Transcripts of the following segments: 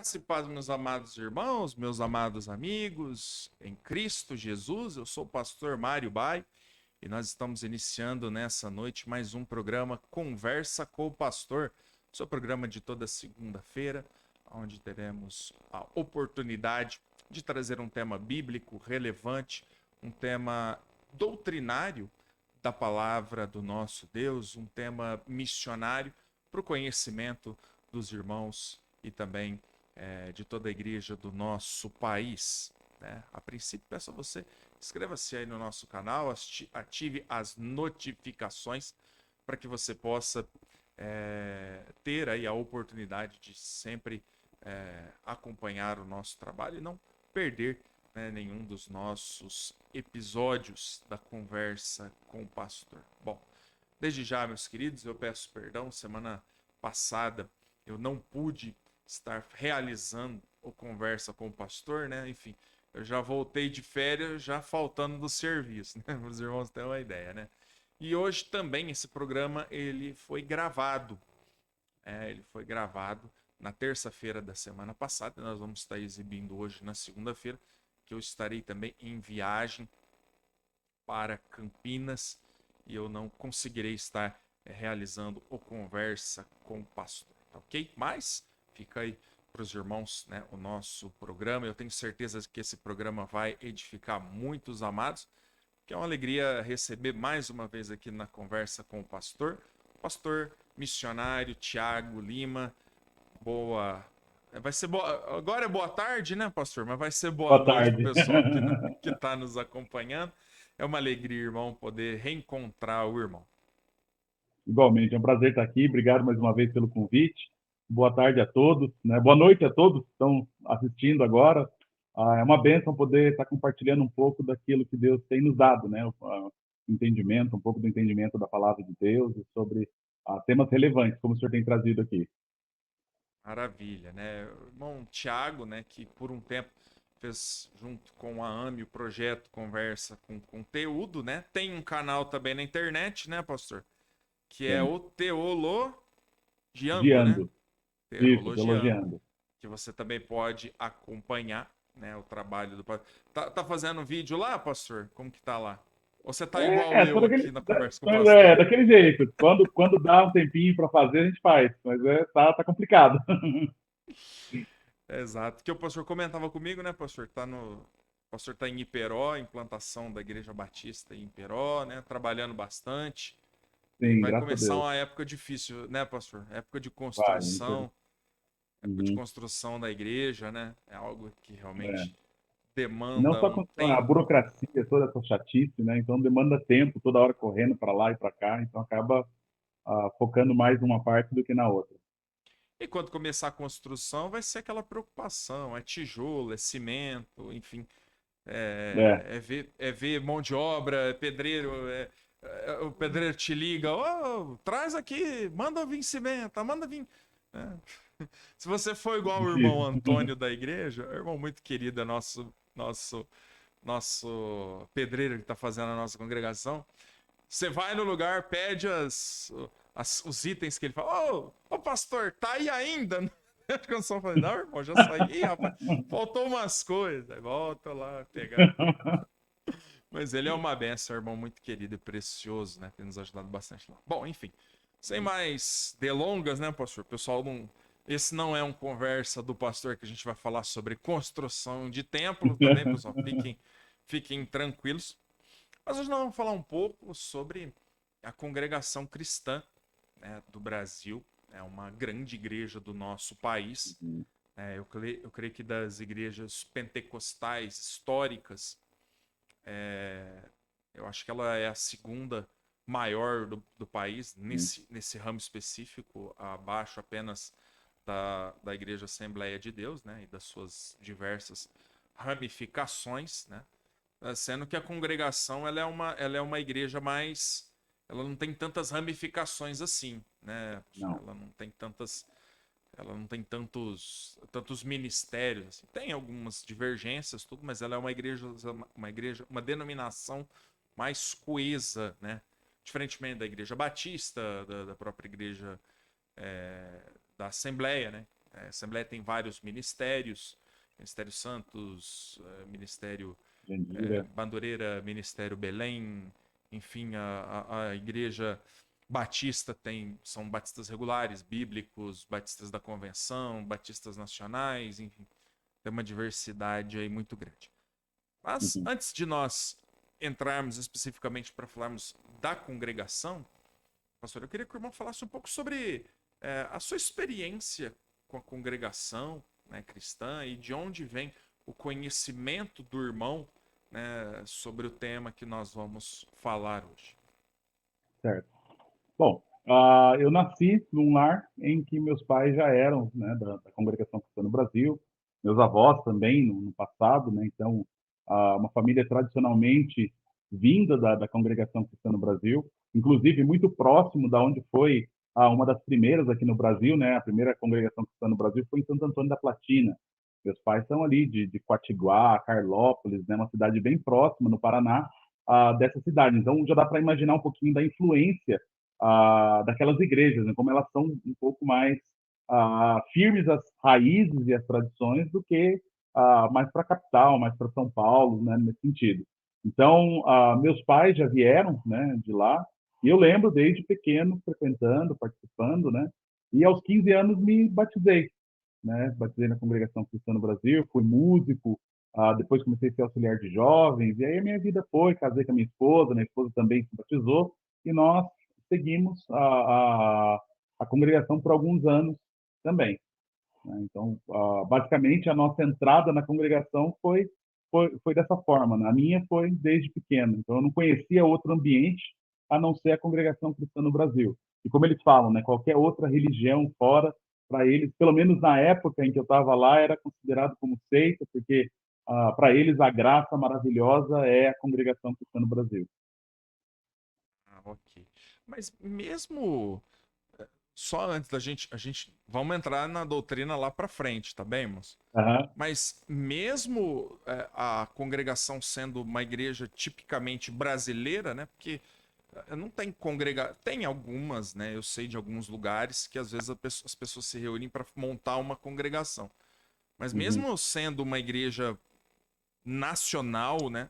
Graça e paz, meus amados irmãos, meus amados amigos, em Cristo Jesus, eu sou o pastor Mário Bai e nós estamos iniciando nessa noite mais um programa Conversa com o Pastor, seu programa de toda segunda-feira, onde teremos a oportunidade de trazer um tema bíblico relevante, um tema doutrinário da palavra do nosso Deus, um tema missionário para o conhecimento dos irmãos e também de toda a igreja do nosso país. Né? A princípio, peço a você, inscreva-se aí no nosso canal, ative as notificações para que você possa ter aí a oportunidade de sempre acompanhar o nosso trabalho e não perder, né, nenhum dos nossos episódios da Conversa com o Pastor. Bom, desde já, meus queridos, eu peço perdão, semana passada eu não pude estar realizando o Conversa com o Pastor, né? Enfim, eu já voltei de férias, já faltando do serviço, né? Os irmãos têm uma ideia, né? E hoje também esse programa ele foi gravado. Ele foi gravado na terça-feira da semana passada. Nós vamos estar exibindo hoje na segunda-feira, que eu estarei também em viagem para Campinas e eu não conseguirei estar realizando o Conversa com o Pastor, tá ok? Mas fica aí para os irmãos, né, o nosso programa. Eu tenho certeza que esse programa vai edificar muitos amados, que é uma alegria receber mais uma vez aqui na Conversa com o pastor missionário Tiago Lima. Boa. Vai ser boa. Agora é boa tarde, né, pastor? Mas vai ser boa Boa noite para o tarde. pessoal que está nos acompanhando. É uma alegria, irmão, poder reencontrar o irmão. Igualmente, é um prazer estar aqui. Obrigado mais uma vez pelo convite. Boa tarde a todos, né? Boa noite a todos que estão assistindo agora. É uma bênção poder estar compartilhando um pouco daquilo que Deus tem nos dado, né? O entendimento, um pouco do entendimento da palavra de Deus e sobre temas relevantes, como o senhor tem trazido aqui. Maravilha, né? O irmão Tiago, né, que por um tempo fez junto com a AME o projeto Conversa com Conteúdo, né? Tem um canal também na internet, né, pastor? Que é Tem. o Teologiando, né? Guiando. Isso, Teologiando. elogiando. Que você também pode acompanhar, né, o trabalho do pastor. Tá fazendo vídeo lá, pastor? Como que tá lá? Ou você tá igual Só eu daquele, aqui na conversa com o pastor? daquele jeito. Quando dá um tempinho para fazer, a gente faz. Mas tá complicado. Exato. Que o pastor comentava comigo, né, pastor? O pastor tá em Iperó, implantação da Igreja Batista em Iperó, né? Trabalhando bastante. E Sim, vai graças a começar Deus. uma época difícil, né, pastor? Época de Vai. construção, época de Uhum. construção da igreja, né? É algo que É. realmente Não demanda só um com a tempo. burocracia, toda essa chatice, né? Então demanda tempo, toda hora correndo para lá e para cá, então acaba focando mais numa parte do que na outra. E quando começar a construção, vai ser aquela preocupação: é tijolo, é cimento, enfim, É, é ver mão de obra, é pedreiro, o pedreiro te liga: ô, traz aqui, manda vir cimento, manda vir. É. Se você for igual o irmão difícil. Antônio da igreja, é um irmão muito querido, é nosso pedreiro que está fazendo a nossa congregação. Você vai no lugar, pede os itens que ele fala. Ô, pastor, tá aí ainda? A canção fala, não, irmão, já saí. Ih, rapaz, faltou umas coisas. Aí volta lá pegar. Mas ele é uma benção, irmão muito querido e precioso, né? Tem nos ajudado bastante lá. Bom, enfim, sem mais delongas, né, pastor? Pessoal, não, esse não é um conversa do pastor que a gente vai falar sobre construção de templo, tá bem, pessoal? Fiquem tranquilos. Mas hoje nós vamos falar um pouco sobre a congregação cristã, né, do Brasil. É uma grande igreja do nosso país. Eu creio que das igrejas pentecostais históricas, eu acho que ela é a segunda maior do país, nesse ramo específico, abaixo apenas da Igreja Assembleia de Deus, né, e das suas diversas ramificações, né? Sendo que a congregação ela é uma igreja mais. Ela não tem tantas ramificações assim, né? Não. Ela não tem tantos ministérios. Assim. Tem algumas divergências, tudo, mas ela é uma denominação mais coesa, né? Diferentemente da Igreja Batista, da própria Igreja da Assembleia, né? A Assembleia tem vários ministérios, Ministério Santos, Ministério Jandira. Bandoreira, Ministério Belém, enfim, a Igreja Batista são batistas regulares, bíblicos, batistas da Convenção, batistas nacionais, enfim, tem uma diversidade aí muito grande. Mas Uhum. antes de nós entrarmos especificamente para falarmos da congregação, pastor, eu queria que o irmão falasse um pouco sobre a sua experiência com a congregação, né, cristã, e de onde vem o conhecimento do irmão, né, sobre o tema que nós vamos falar hoje. Certo. Bom, eu nasci num lar em que meus pais já eram, né, da Congregação Cristã no Brasil, meus avós também no passado, né, então uma família tradicionalmente vinda da Congregação Cristã no Brasil, inclusive muito próximo da onde foi uma das primeiras aqui no Brasil, né, a primeira Congregação Cristã no Brasil foi em Santo Antônio da Platina. Meus pais são ali de Quatiguá, Carlópolis, né, uma cidade bem próxima no Paraná, dessa cidade. Então já dá para imaginar um pouquinho da influência daquelas igrejas, né? Como elas são um pouco mais firmes as raízes e as tradições do que mais para a capital, mais para São Paulo, né? Nesse sentido. Então, meus pais já vieram, né? De lá e eu lembro desde pequeno frequentando, participando, né? E aos 15 anos me batizei, né? Batizei na Congregação Cristã no Brasil, fui músico, depois comecei a ser auxiliar de jovens, e aí a minha vida foi, casei com a minha esposa também se batizou, e nós seguimos a congregação por alguns anos também, né? Então, basicamente, a nossa entrada na congregação foi dessa forma, né? A minha foi desde pequeno, então eu não conhecia outro ambiente a não ser a congregação cristã no Brasil. E como eles falam, né, qualquer outra religião fora, para eles, pelo menos na época em que eu estava lá, era considerado como seita, porque para eles a graça maravilhosa é a congregação cristã no Brasil. Ok. Mas mesmo só antes a gente vamos entrar na doutrina lá para frente, tá bem, moço? Uhum. Mas mesmo a congregação sendo uma igreja tipicamente brasileira, né? Porque não tem tem algumas, né? Eu sei de alguns lugares que às vezes as pessoas se reúnem para montar uma congregação. Mas Uhum. mesmo sendo uma igreja nacional, né?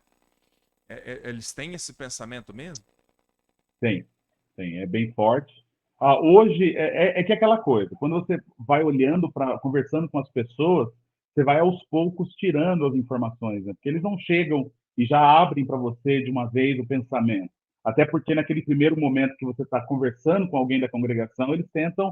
Eles têm esse pensamento mesmo? Tem, tem, é bem forte. Hoje é que é aquela coisa, quando você vai olhando para, conversando com as pessoas, você vai aos poucos tirando as informações, né? Porque eles não chegam e já abrem para você de uma vez o pensamento. Até porque naquele primeiro momento que você está conversando com alguém da congregação, eles tentam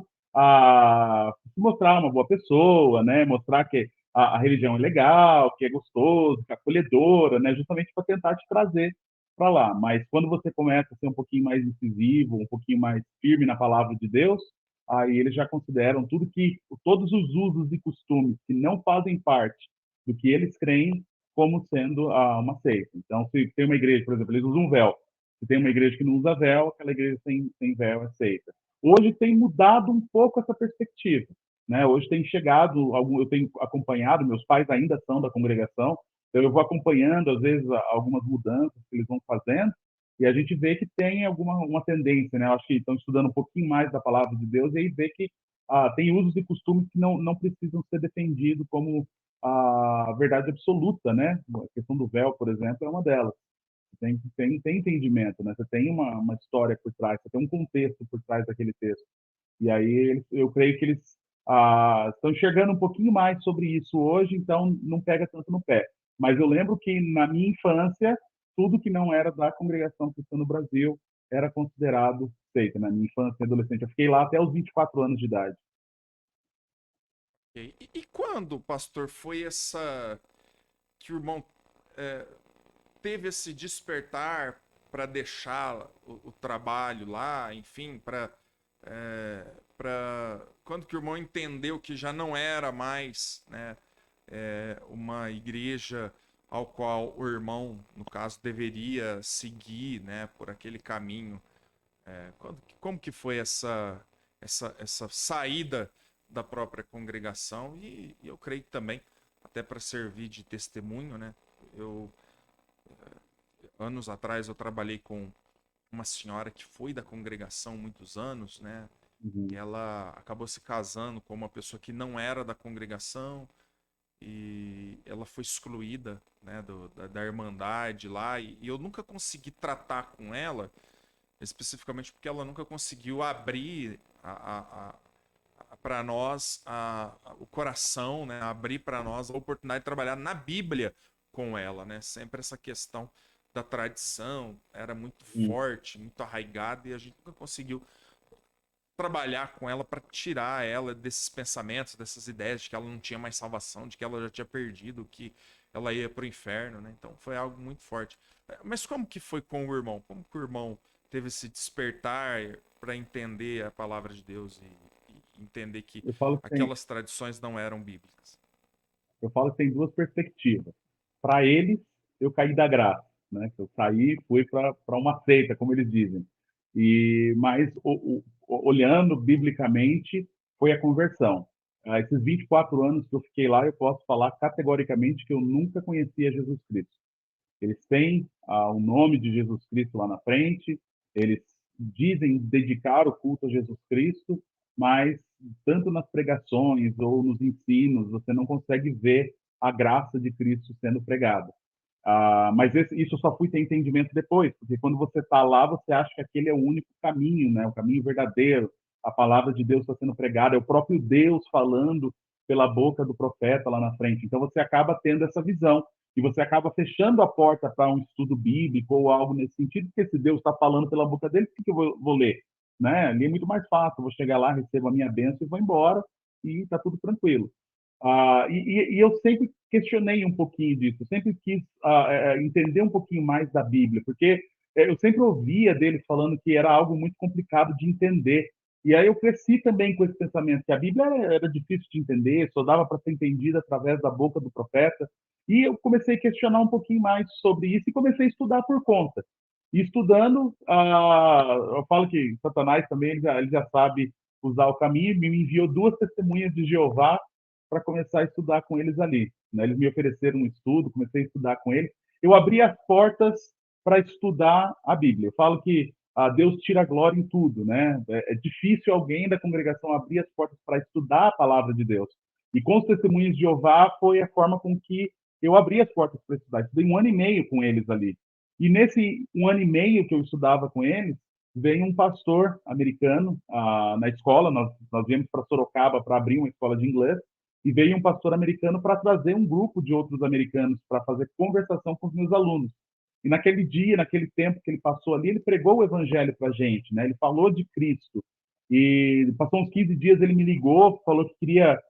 se mostrar uma boa pessoa, né? Mostrar que a religião é legal, que é gostoso, que é acolhedora, né? Justamente para tentar te trazer para lá. Mas quando você começa a ser um pouquinho mais incisivo, um pouquinho mais firme na palavra de Deus, aí eles já consideram todos os usos e costumes que não fazem parte do que eles creem como sendo uma seita. Então, se tem uma igreja, por exemplo, eles usam um véu. Se tem uma igreja que não usa véu, aquela igreja sem véu é seita. Hoje tem mudado um pouco essa perspectiva, né? Hoje tem chegado, eu tenho acompanhado, meus pais ainda são da congregação, então, eu vou acompanhando, às vezes, algumas mudanças que eles vão fazendo, e a gente vê que tem uma tendência, né? Eu acho que estão estudando um pouquinho mais da palavra de Deus, e aí vê que tem usos e costumes que não precisam ser defendidos como a verdade absoluta, né? A questão do véu, por exemplo, é uma delas. Tem entendimento, né? Você tem uma história por trás, você tem um contexto por trás daquele texto. E aí eu creio que eles estão enxergando um pouquinho mais sobre isso hoje, então não pega tanto no pé. Mas eu lembro que na minha infância, tudo que não era da congregação cristã no Brasil era considerado seita, na minha infância e adolescente. Eu fiquei lá até os 24 anos de idade. E quando, pastor, foi essa que o irmão é, teve esse despertar para deixar o trabalho lá, enfim, para quando que o irmão entendeu que já não era mais, né, uma igreja ao qual o irmão, no caso, deveria seguir, né, por aquele caminho. Como que foi essa saída da própria congregação? E eu creio que também, até para servir de testemunho, né? Eu, anos atrás, eu trabalhei com uma senhora que foi da congregação muitos anos, né? Uhum. Ela acabou se casando com uma pessoa que não era da congregação e ela foi excluída, né, da Irmandade lá. E eu nunca consegui tratar com ela, especificamente porque ela nunca conseguiu abrir para nós o coração, né, abrir para nós a oportunidade de trabalhar na Bíblia com ela, né? Sempre essa questão da tradição era muito Sim. forte, muito arraigada e a gente nunca conseguiu trabalhar com ela para tirar ela desses pensamentos, dessas ideias de que ela não tinha mais salvação, de que ela já tinha perdido, que ela ia para o inferno, né? Então foi algo muito forte. Mas como que foi com o irmão? Como que o irmão teve esse despertar para entender a palavra de Deus e entender que Eu falo que tem, aquelas tradições não eram bíblicas? eu falo que tem duas perspectivas. Para eles, eu caí da graça, né? Eu saí, fui para uma seita, como eles dizem. Mas olhando biblicamente, foi a conversão. Esses 24 anos que eu fiquei lá, eu posso falar categoricamente que eu nunca conhecia Jesus Cristo. Eles têm o nome de Jesus Cristo lá na frente, eles dizem dedicar o culto a Jesus Cristo, mas tanto nas pregações ou nos ensinos, você não consegue ver a graça de Cristo sendo pregada. Mas isso só fui ter entendimento depois, porque quando você está lá, você acha que aquele é o único caminho, né? O caminho verdadeiro. A palavra de Deus está sendo pregada, é o próprio Deus falando pela boca do profeta lá na frente. Então você acaba tendo essa visão e você acaba fechando a porta para um estudo bíblico ou algo nesse sentido, porque se Deus está falando pela boca dele, por que eu vou ler? Né? Ali é muito mais fácil, eu vou chegar lá, recebo a minha bênção e vou embora e está tudo tranquilo. E eu sempre questionei um pouquinho disso, eu sempre quis entender um pouquinho mais da Bíblia, porque eu sempre ouvia deles falando que era algo muito complicado de entender. E aí eu cresci também com esse pensamento que a Bíblia era difícil de entender, só dava para ser entendida através da boca do profeta. E eu comecei a questionar um pouquinho mais sobre isso e comecei a estudar por conta. E estudando, eu falo que Satanás também ele já sabe usar o caminho, me enviou duas testemunhas de Jeová para começar a estudar com eles ali. Né? Eles me ofereceram um estudo, comecei a estudar com eles. Eu abri as portas para estudar a Bíblia. Eu falo que Deus tira a glória em tudo, né? É difícil alguém da congregação abrir as portas para estudar a palavra de Deus. E com os testemunhos de Jeová foi a forma com que eu abri as portas para estudar. Estudei 1 ano e meio com eles ali. E nesse 1 ano e meio que eu estudava com eles, veio um pastor americano na escola. Nós viemos para Sorocaba para abrir uma escola de inglês. E veio um pastor americano para trazer um grupo de outros americanos para fazer conversação com os meus alunos. E naquele dia, naquele tempo que ele passou ali, ele pregou o evangelho para a gente, né? Ele falou de Cristo. E passou uns 15 dias, ele me ligou, falou que queria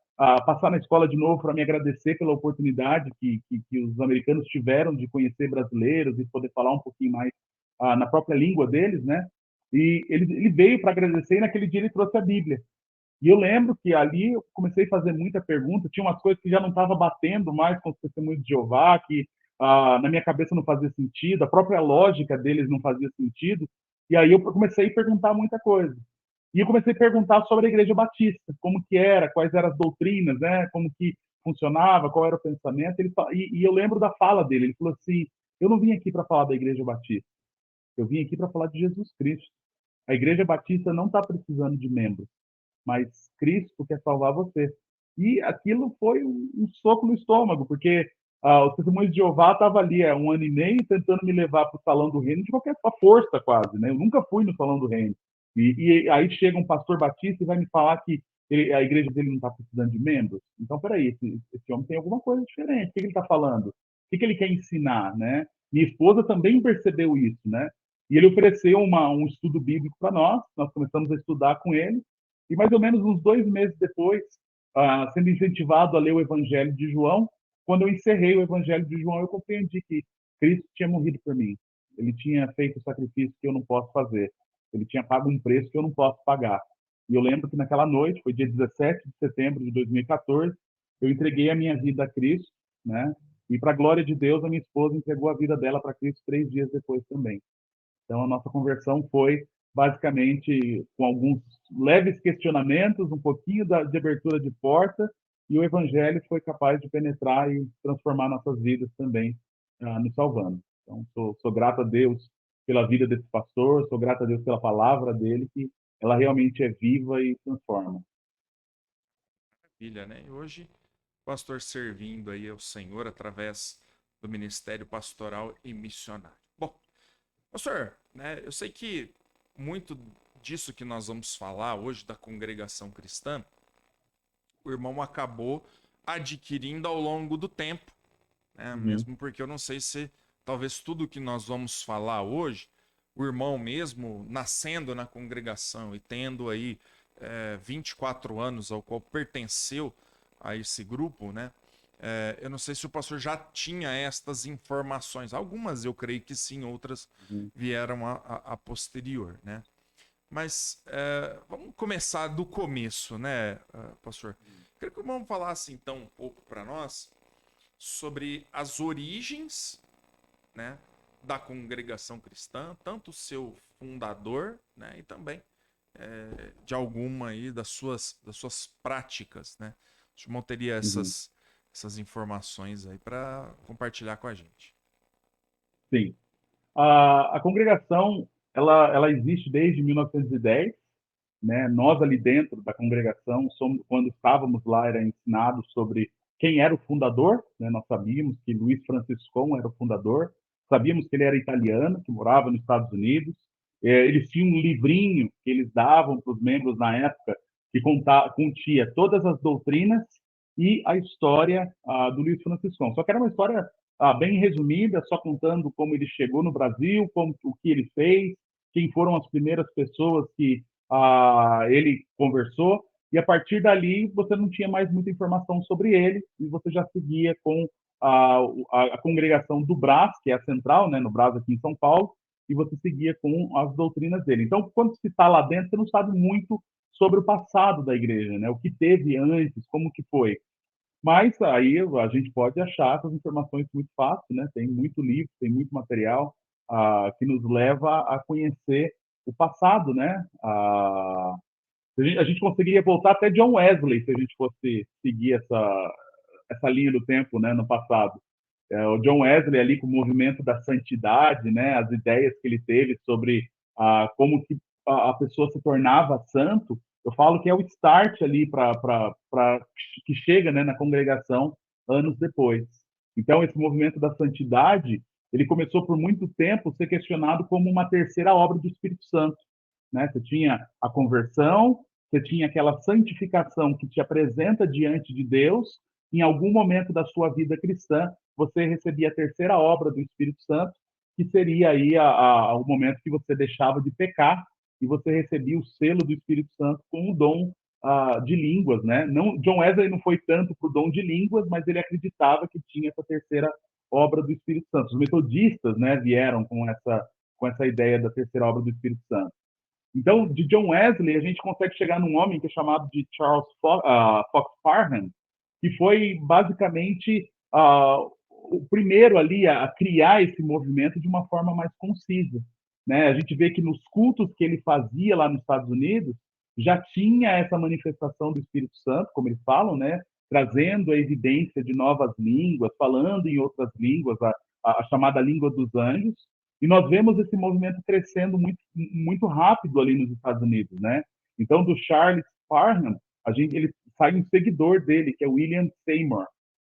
passar na escola de novo para me agradecer pela oportunidade que os americanos tiveram de conhecer brasileiros e poder falar um pouquinho mais na própria língua deles, né? E ele veio para agradecer e naquele dia ele trouxe a Bíblia. E eu lembro que ali eu comecei a fazer muita pergunta, tinha umas coisas que já não estava batendo mais com os testemunhos de Jeová, que na minha cabeça não fazia sentido, a própria lógica deles não fazia sentido, e aí eu comecei a perguntar muita coisa. E eu comecei a perguntar sobre a Igreja Batista, como que era, quais eram as doutrinas, né, como que funcionava, qual era o pensamento. E eu lembro da fala dele, ele falou assim, eu não vim aqui para falar da Igreja Batista, eu vim aqui para falar de Jesus Cristo. A Igreja Batista não está precisando de membros, mas Cristo quer salvar você. E aquilo foi um soco no estômago, porque o testemunho de Jeová estava ali há 1 ano e meio tentando me levar para o salão do reino de qualquer força, quase. Né? Eu nunca fui no salão do reino. E aí chega um pastor batista e vai me falar que a igreja dele não está precisando de membros. Então, peraí, esse homem tem alguma coisa diferente. O que ele está falando? O que ele quer ensinar? Né? Minha esposa também percebeu isso, né? E ele ofereceu um estudo bíblico para nós começamos a estudar com ele, e mais ou menos uns 2 meses depois, sendo incentivado a ler o Evangelho de João, quando eu encerrei o Evangelho de João, eu compreendi que Cristo tinha morrido por mim. Ele tinha feito o sacrifício que eu não posso fazer. Ele tinha pago um preço que eu não posso pagar. E eu lembro que naquela noite, foi dia 17 de setembro de 2014, eu entreguei a minha vida a Cristo, né? E para a glória de Deus, a minha esposa entregou a vida dela para Cristo 3 dias depois também. Então, a nossa conversão foi basicamente com alguns leves questionamentos, um pouquinho de abertura de porta, e o Evangelho foi capaz de penetrar e transformar nossas vidas também, nos salvando. Então, sou grato a Deus pela vida desse pastor, sou grato a Deus pela palavra dele, que ela realmente é viva e transforma. Maravilha, né? E hoje, o pastor servindo aí ao Senhor através do ministério pastoral e missionário. Bom, pastor, né, eu sei que muito disso que nós vamos falar hoje da congregação cristã, o irmão acabou adquirindo ao longo do tempo, né? Uhum, Mesmo porque eu não sei se talvez tudo que nós vamos falar hoje, o irmão mesmo nascendo na congregação e tendo aí 24 anos ao qual pertenceu a esse grupo, né? Eu não sei se o pastor já tinha estas informações. Algumas eu creio que sim, outras uhum, vieram a posterior, né? Mas vamos começar do começo, né, pastor? Queria que vamos falar assim, então, um pouco para nós sobre as origens, né, da congregação cristã, tanto o seu fundador, né, e também de alguma aí das suas práticas, né? O Simão teria uhum. essas informações aí para compartilhar com a gente. Sim. A congregação, ela existe desde 1910, né? Nós ali dentro da congregação, quando estávamos lá, era ensinado sobre quem era o fundador, né? Nós sabíamos que Luiz Franciscon era o fundador, sabíamos que ele era italiano, que morava nos Estados Unidos. Eles tinham um livrinho que eles davam para os membros na época que continha todas as doutrinas e a história do Luiz Franciscon. Só que era uma história bem resumida, só contando como ele chegou no Brasil, o que ele fez, quem foram as primeiras pessoas que ele conversou, e a partir dali você não tinha mais muita informação sobre ele, e você já seguia com a congregação do Brás, que é a central, né, no Brás aqui em São Paulo, e você seguia com as doutrinas dele. Então, quando se está lá dentro, você não sabe muito sobre o passado da igreja, né, o que teve antes, como que foi. Mas aí a gente pode achar essas informações muito fácil, né? Tem muito livro, tem muito material que nos leva a conhecer o passado, né? A gente conseguiria voltar até John Wesley se a gente fosse seguir essa linha do tempo, né? No passado. O John Wesley ali com o movimento da santidade, né? As ideias que ele teve sobre como que a pessoa se tornava santo, eu falo que é o start ali para que chega, né, na congregação anos depois. Então esse movimento da santidade, ele começou por muito tempo ser questionado como uma terceira obra do Espírito Santo, né? Você tinha a conversão, você tinha aquela santificação que te apresenta diante de Deus. Em algum momento da sua vida cristã, você recebia a terceira obra do Espírito Santo, que seria aí o momento que você deixava de pecar e você recebia o selo do Espírito Santo com o dom de línguas, né? Não, John Wesley não foi tanto para o dom de línguas, mas ele acreditava que tinha essa terceira obra do Espírito Santo. Os metodistas, né, vieram com essa ideia da terceira obra do Espírito Santo. Então, de John Wesley, a gente consegue chegar num homem que é chamado de Charles Fox Parham, que foi basicamente o primeiro ali a criar esse movimento de uma forma mais concisa, né? A gente vê que nos cultos que ele fazia lá nos Estados Unidos, já tinha essa manifestação do Espírito Santo, como eles falam, né? Trazendo a evidência de novas línguas, falando em outras línguas, a chamada língua dos anjos, e nós vemos esse movimento crescendo muito, muito rápido ali nos Estados Unidos, né? Então, do Charles Parham, ele sai um seguidor dele, que é William Seymour.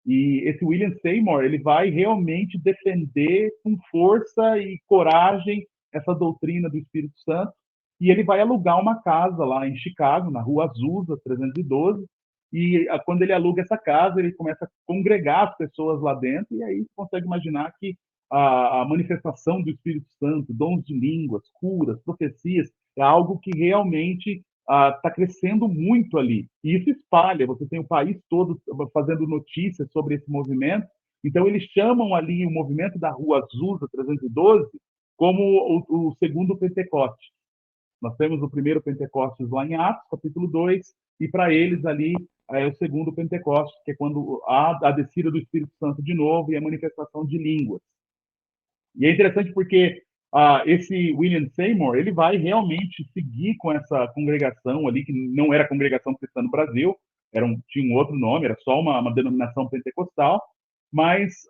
E esse William Seymour, ele vai realmente defender com força e coragem essa doutrina do Espírito Santo, e ele vai alugar uma casa lá em Chicago, na Rua Azusa, 312, e quando ele aluga essa casa, ele começa a congregar as pessoas lá dentro, e aí você consegue imaginar que a manifestação do Espírito Santo, dons de línguas, curas, profecias, é algo que realmente está crescendo muito ali. E isso espalha, você tem o país todo fazendo notícias sobre esse movimento. Então, eles chamam ali o movimento da Rua Azusa 312 como o segundo Pentecoste. Nós temos o primeiro Pentecostes lá em Atos, capítulo 2, e para eles ali é o segundo Pentecostes, que é quando há a descida do Espírito Santo de novo e a manifestação de línguas. E é interessante porque esse William Seymour, ele vai realmente seguir com essa congregação ali, que não era a congregação cristã no Brasil, tinha um outro nome, era só uma denominação pentecostal, mas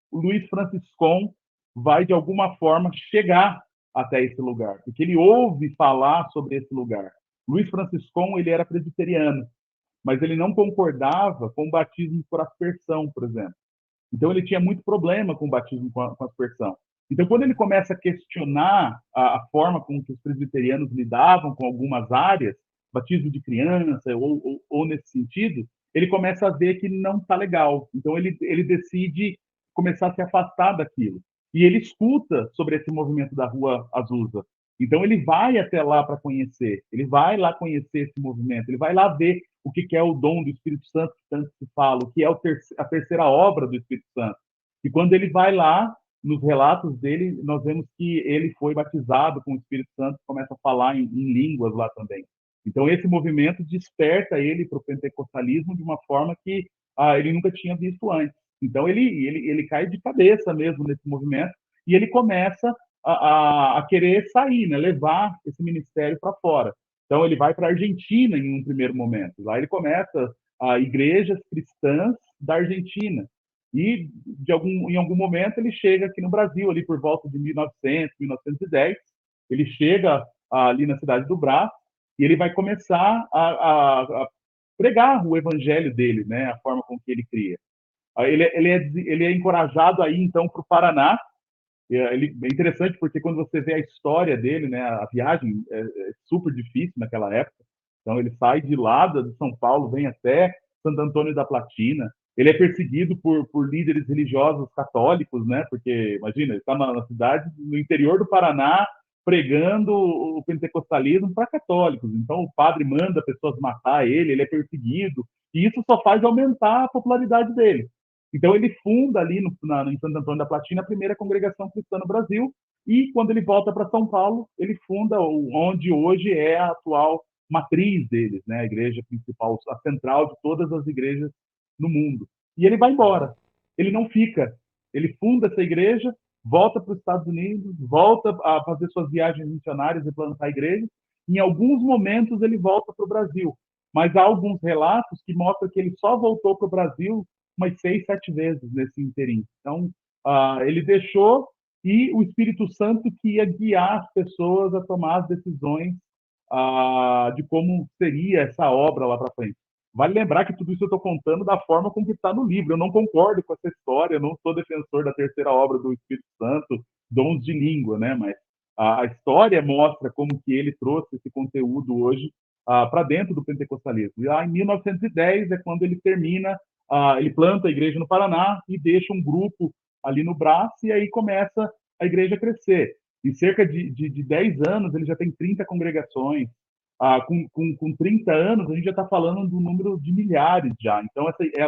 o Luiz Franciscon vai, de alguma forma, chegar até esse lugar, porque ele ouve falar sobre esse lugar. Luiz Franciscon, ele era presbiteriano, mas ele não concordava com o batismo por aspersão, por exemplo. Então ele tinha muito problema com o batismo com aspersão. Então quando ele começa a questionar a forma com que os presbiterianos lidavam com algumas áreas, batismo de criança ou nesse sentido, ele começa a ver que não está legal. Então ele decide começar a se afastar daquilo. E ele escuta sobre esse movimento da Rua Azusa. Então ele vai até lá para conhecer, ele vai lá conhecer esse movimento, ele vai lá ver o que é o dom do Espírito Santo que tanto se fala, o que é a terceira obra do Espírito Santo. E quando ele vai lá, nos relatos dele, nós vemos que ele foi batizado com o Espírito Santo, começa a falar em línguas lá também. Então esse movimento desperta ele para o pentecostalismo de uma forma que ele nunca tinha visto antes. Então ele cai de cabeça mesmo nesse movimento e ele começa a querer sair, né, levar esse ministério para fora. Então ele vai para a Argentina em um primeiro momento. Lá ele começa a igrejas cristãs da Argentina. E em algum momento ele chega aqui no Brasil, ali por volta de 1900, 1910. Ele chega ali na cidade do Brás e ele vai começar a pregar o evangelho dele, né, a forma com que ele cria. Ele é encorajado aí então para o Paraná. É interessante porque quando você vê a história dele, né, a viagem é super difícil naquela época. Então ele sai de lá de São Paulo, vem até Santo Antônio da Platina. Ele é perseguido por líderes religiosos católicos, né? Porque imagina, ele está na cidade no interior do Paraná pregando o pentecostalismo para católicos. Então o padre manda pessoas matar ele é perseguido e isso só faz aumentar a popularidade dele. Então ele funda ali em Santo Antônio da Platina a primeira congregação cristã no Brasil e quando ele volta para São Paulo, ele funda onde hoje é a atual matriz deles, né? A igreja principal, a central de todas as igrejas no mundo. E ele vai embora. Ele não fica. Ele funda essa igreja, volta para os Estados Unidos, volta a fazer suas viagens missionárias e plantar igrejas. Em alguns momentos ele volta para o Brasil, mas há alguns relatos que mostram que ele só voltou para o Brasil umas 6, 7 vezes nesse interim. Então, ele deixou e o Espírito Santo que ia guiar as pessoas a tomar as decisões de como seria essa obra lá para frente. Vale lembrar que tudo isso eu estou contando da forma como está no livro. Eu não concordo com essa história, eu não sou defensor da terceira obra do Espírito Santo, dons de língua, né? Mas a história mostra como que ele trouxe esse conteúdo hoje para dentro do pentecostalismo. E lá em 1910 é quando ele termina, ele planta a igreja no Paraná e deixa um grupo ali no Brás e aí começa a igreja a crescer. Em cerca de 10 anos ele já tem 30 congregações, com 30 anos, a gente já está falando do número de milhares já. Então,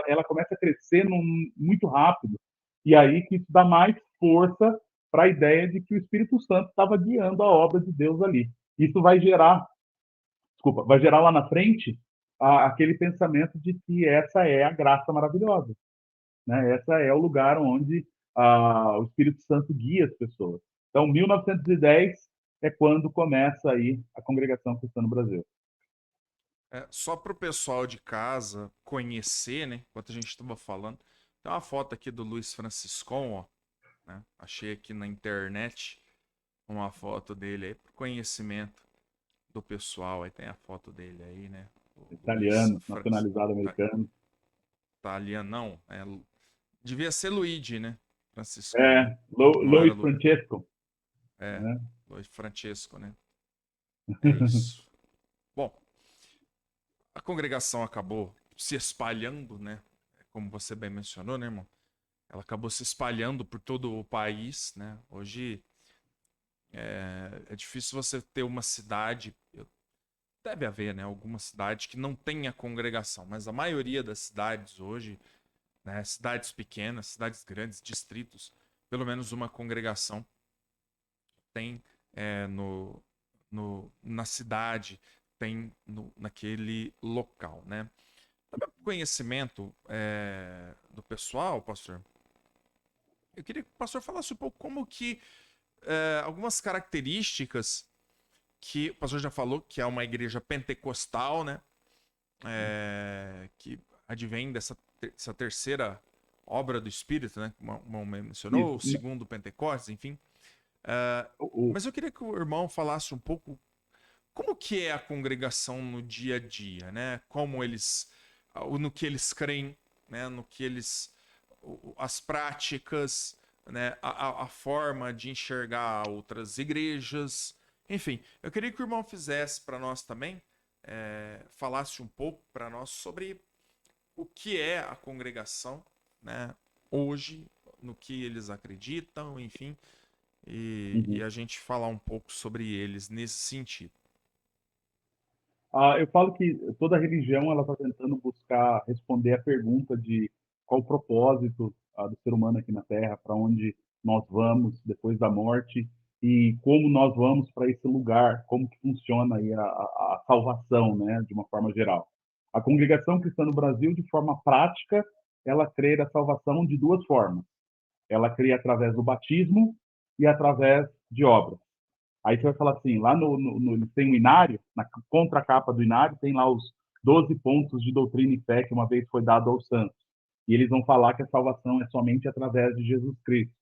ela começa a crescer muito rápido. E aí que isso dá mais força para a ideia de que o Espírito Santo estava guiando a obra de Deus ali. Isso vai gerar lá na frente aquele pensamento de que essa é a graça maravilhosa. Né? Essa é o lugar onde o Espírito Santo guia as pessoas. Então, 1910 é quando começa aí a congregação cristã no Brasil. Só para o pessoal de casa conhecer, né? Enquanto a gente estava falando, tem uma foto aqui do Luiz Franciscon, ó, né? Achei aqui na internet uma foto dele aí, para conhecimento do pessoal. Aí tem a foto dele aí, né? O Luiz Italiano, nacionalizado americano. Italiano, não. Devia ser Luigi, né? Franciscon, né? É, Não era Luiz Francesco. Né? Luiz Francesco, né? É isso. Bom, a congregação acabou se espalhando, né? Como você bem mencionou, né, irmão? Ela acabou se espalhando por todo o país, né? Hoje é difícil você ter uma cidade, deve haver, né, alguma cidade que não tenha congregação, mas a maioria das cidades hoje, né, cidades pequenas, cidades grandes, distritos, pelo menos uma congregação tem na cidade, tem naquele local, né? Conhecimento do pessoal, pastor, eu queria que o pastor falasse um pouco como que algumas características que o pastor já falou que é uma igreja pentecostal, né? Que advém dessa terceira obra do Espírito, né? Como mencionou, o Isso. segundo Pentecostes, enfim. O, Mas eu queria que o irmão falasse um pouco como que é a congregação no dia a dia, né? Como eles, no que eles creem, né? No que eles, as práticas, né? A forma de enxergar outras igrejas, enfim. Eu queria que o irmão fizesse para nós também, falasse um pouco para nós sobre o que é a congregação, né? Hoje, no que eles acreditam, enfim, e uhum. a gente falar um pouco sobre eles nesse sentido. Eu falo que toda religião ela está tentando buscar responder a pergunta de qual o propósito do ser humano aqui na Terra, para onde nós vamos depois da morte e como nós vamos para esse lugar, como que funciona aí a salvação, né, de uma forma geral. A congregação cristã no Brasil, de forma prática, ela crê na salvação de duas formas. Ela crê através do batismo e através de obras. Aí você vai falar assim, lá eles têm um inário, na contracapa do inário, tem lá os 12 pontos de doutrina e fé que uma vez foi dado aos santos. E eles vão falar que a salvação é somente através de Jesus Cristo.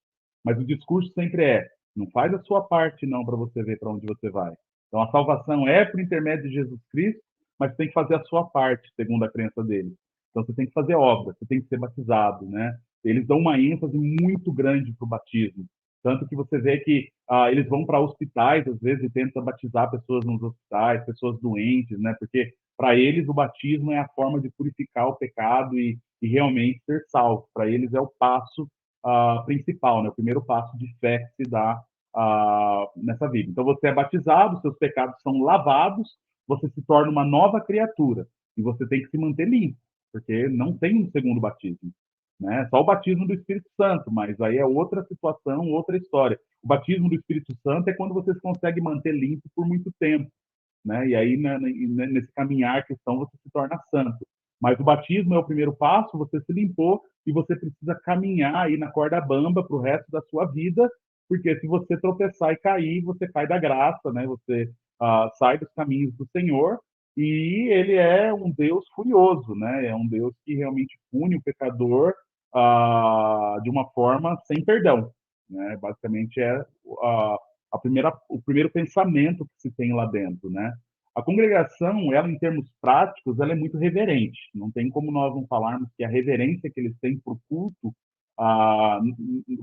Mas o discurso sempre é, não faz a sua parte não para você ver para onde você vai. Então a salvação é por intermédio de Jesus Cristo, mas você tem que fazer a sua parte, segundo a crença deles. Então você tem que fazer obra, você tem que ser batizado, né? Eles dão uma ênfase muito grande para o batismo. Tanto que você vê que eles vão para hospitais, às vezes, e tentam batizar pessoas nos hospitais, pessoas doentes, né? Porque para eles o batismo é a forma de purificar o pecado e realmente ser salvo. Para eles é o passo principal, né? O primeiro passo de fé que se dá nessa vida. Então você é batizado, seus pecados são lavados, você se torna uma nova criatura e você tem que se manter limpo, porque não tem um segundo batismo. Né? Só o batismo do Espírito Santo, mas aí é outra situação, outra história. O batismo do Espírito Santo é quando você consegue manter limpo por muito tempo, né? E aí nesse caminhar cristão você se torna santo. Mas o batismo é o primeiro passo, você se limpou e você precisa caminhar aí na corda bamba para o resto da sua vida, porque se você tropeçar e cair, você cai da graça, né? Você sai dos caminhos do Senhor e ele é um Deus furioso, né? É um Deus que realmente pune o pecador de uma forma sem perdão, né? Basicamente é o primeiro pensamento que se tem lá dentro, né? A congregação, ela em termos práticos, ela é muito reverente. Não tem como nós não falarmos que a reverência que eles têm por culto,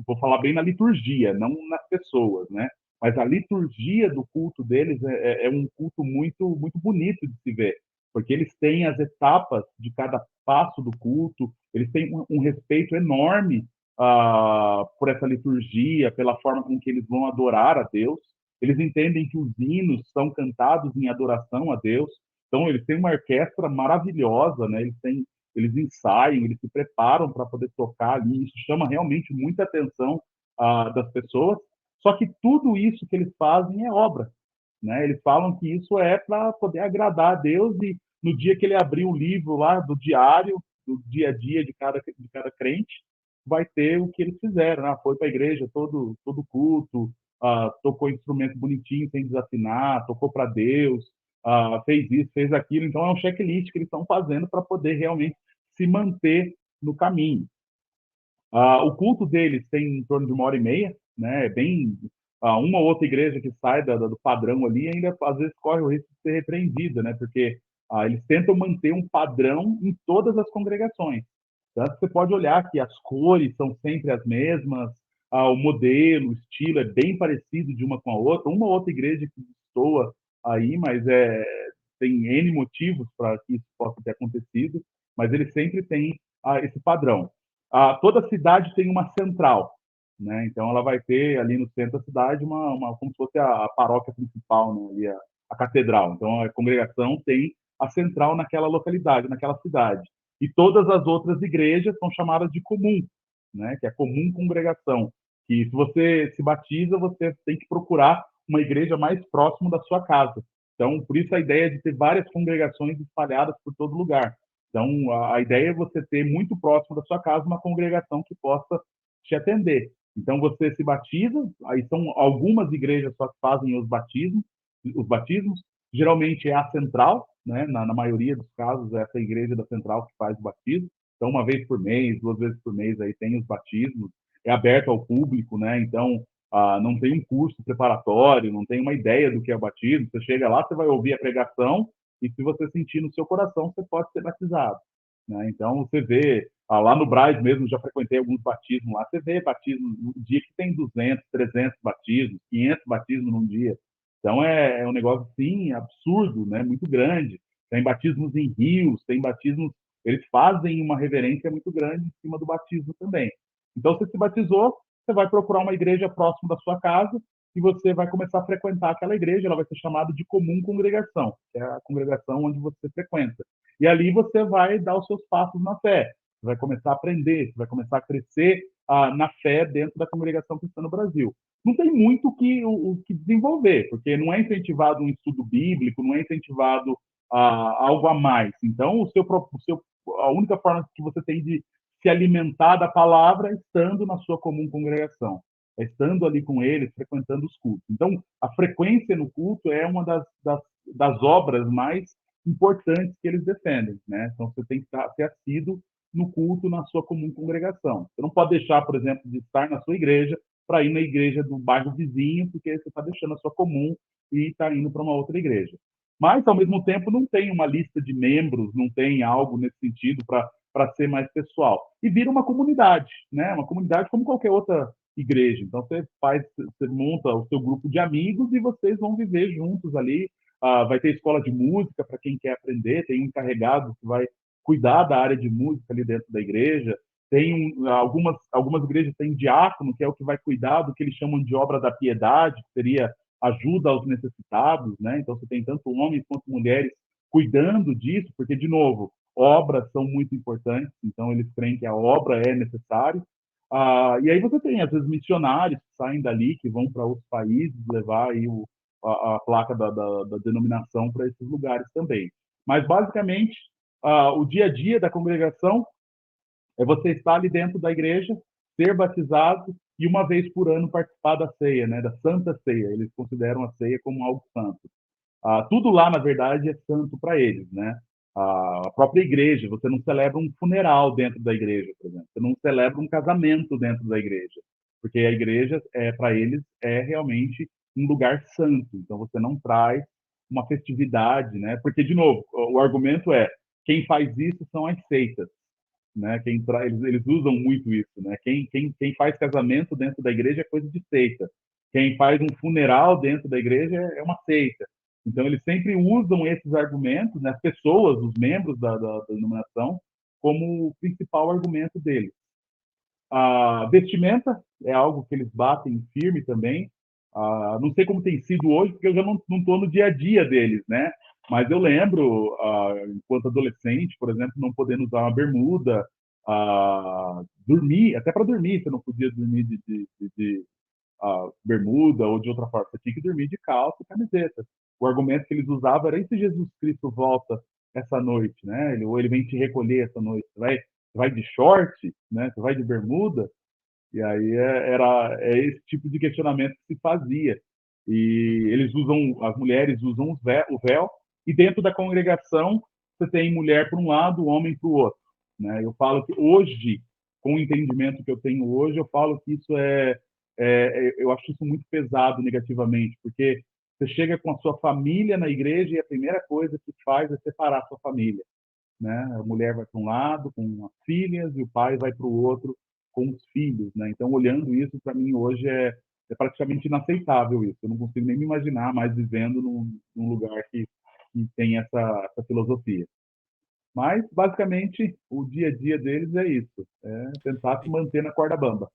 vou falar bem na liturgia, não nas pessoas, né? Mas a liturgia do culto deles é um culto muito muito bonito de se ver, porque eles têm as etapas de cada passo do culto, eles têm um respeito enorme por essa liturgia, pela forma com que eles vão adorar a Deus. Eles entendem que os hinos são cantados em adoração a Deus. Então, eles têm uma orquestra maravilhosa, né? Eles ensaiam, eles se preparam para poder tocar ali. Isso chama realmente muita atenção das pessoas. Só que tudo isso que eles fazem é obra, né? Eles falam que isso é para poder agradar a Deus e no dia que ele abrir o livro lá do diário, do dia a dia de cada crente, vai ter o que eles fizeram, né? Foi para a igreja todo culto, tocou instrumento bonitinho sem desafinar, tocou para Deus, fez isso, fez aquilo. Então é um checklist que eles estão fazendo para poder realmente se manter no caminho. O culto deles tem em torno de 1 hora e meia, né? É bem uma ou outra igreja que sai do padrão ali ainda às vezes corre o risco de ser repreendida, né? Porque eles tentam manter um padrão em todas as congregações. Tanto que você pode olhar que as cores são sempre as mesmas, o modelo, o estilo é bem parecido de uma com a outra. Uma ou outra igreja que destoa aí, mas tem N motivos para que isso possa ter acontecido, mas eles sempre têm esse padrão. Toda cidade tem uma central, né? Então ela vai ter ali no centro da cidade como se fosse a paróquia principal, né? Ali a catedral. Então a congregação tem a central naquela localidade, naquela cidade. E todas as outras igrejas são chamadas de comum, né? Que é comum congregação. Que se você se batiza, você tem que procurar uma igreja mais próxima da sua casa. Então, por isso a ideia de ter várias congregações espalhadas por todo lugar. Então, a ideia é você ter muito próximo da sua casa uma congregação que possa te atender. Então, você se batiza, aí são algumas igrejas só que fazem os batismos, geralmente é a central, né? Na maioria dos casos, é essa igreja da central que faz o batismo. Então, uma vez por mês, 2 vezes por mês, aí tem os batismos, é aberto ao público, né? Então, não tem um curso preparatório, não tem uma ideia do que é o batismo. Você chega lá, você vai ouvir a pregação e se você sentir no seu coração, você pode ser batizado. Né? Então, você vê, lá no Brás mesmo, já frequentei alguns batismos lá, você vê batismo no dia que tem 200, 300 batismos, 500 batismos num dia. Então, é um negócio, sim, absurdo, né? Muito grande. Tem batismos em rios, tem batismos... Eles fazem uma reverência muito grande em cima do batismo também. Então, você se batizou, você vai procurar uma igreja próxima da sua casa e você vai começar a frequentar aquela igreja, ela vai ser chamada de comum congregação, que é a congregação onde você frequenta. E ali você vai dar os seus passos na fé, você vai começar a aprender, você vai começar a crescer na fé dentro da congregação cristã no Brasil. Não tem muito o que desenvolver, porque não é incentivado um estudo bíblico, não é incentivado algo a mais. Então, a única forma que você tem de se alimentar da palavra estando na sua comum congregação, estando ali com eles, frequentando os cultos. Então, a frequência no culto é uma das obras mais importantes que eles defendem, né? Então, você tem que ser assíduo no culto na sua comum congregação. Você não pode deixar, por exemplo, de estar na sua igreja para ir na igreja do bairro vizinho, porque você está deixando a sua comum e está indo para uma outra igreja. Mas, ao mesmo tempo, não tem uma lista de membros, não tem algo nesse sentido para ser mais pessoal. E vira uma comunidade, né? Uma comunidade como qualquer outra igreja. Então, você monta o seu grupo de amigos e vocês vão viver juntos ali. Vai ter escola de música para quem quer aprender, tem um encarregado que vai cuidar da área de música ali dentro da igreja. Algumas igrejas têm diácono, que é o que vai cuidar do que eles chamam de obra da piedade, que seria ajuda aos necessitados, né? Então, você tem tanto homens quanto mulheres cuidando disso, porque, de novo, obras são muito importantes, então eles creem que a obra é necessária. E aí você tem, às vezes, missionários que saem dali, que vão para outros países levar aí a placa da denominação para esses lugares também. Mas, basicamente, o dia a dia da congregação é você estar ali dentro da igreja, ser batizado e uma vez por ano participar da ceia, né, da Santa Ceia. Eles consideram a ceia como algo santo. Tudo lá, na verdade, é santo para eles, né? A própria igreja, você não celebra um funeral dentro da igreja, por exemplo. Você não celebra um casamento dentro da igreja, porque a igreja, para eles, é realmente um lugar santo. Então, você não traz uma festividade, né? Porque, de novo, o argumento é quem faz isso são as seitas, né? Eles usam muito isso, né? Quem faz casamento dentro da igreja é coisa de seita. Quem faz um funeral dentro da igreja é uma seita. Então, eles sempre usam esses argumentos, né? As pessoas, os membros da denominação, como o principal argumento deles. A vestimenta é algo que eles batem firme também. Não sei como tem sido hoje, porque eu já não estou no dia a dia deles, né? Mas eu lembro, enquanto adolescente, por exemplo, não podendo usar uma bermuda, dormir, até para dormir, você não podia dormir de bermuda ou de outra forma, você tinha que dormir de calça e camiseta. O argumento que eles usavam era: e se Jesus Cristo volta essa noite, né? Ou ele vem te recolher essa noite, você vai de short, né? Você vai de bermuda? E aí é esse tipo de questionamento que se fazia. E eles usam, as mulheres usam o véu, e dentro da congregação você tem mulher para um lado, homem para o outro. Né? Eu falo que hoje, com o entendimento que eu tenho hoje, eu falo que isso eu acho isso muito pesado negativamente, porque você chega com a sua família na igreja e a primeira coisa que faz é separar a sua família, né? A mulher vai para um lado com as filhas e o pai vai para o outro com os filhos, né? Então, olhando isso, para mim hoje é praticamente inaceitável isso. Eu não consigo nem me imaginar mais vivendo num lugar que tem essa filosofia. Mas, basicamente, o dia a dia deles é isso. É tentar se manter na corda bamba.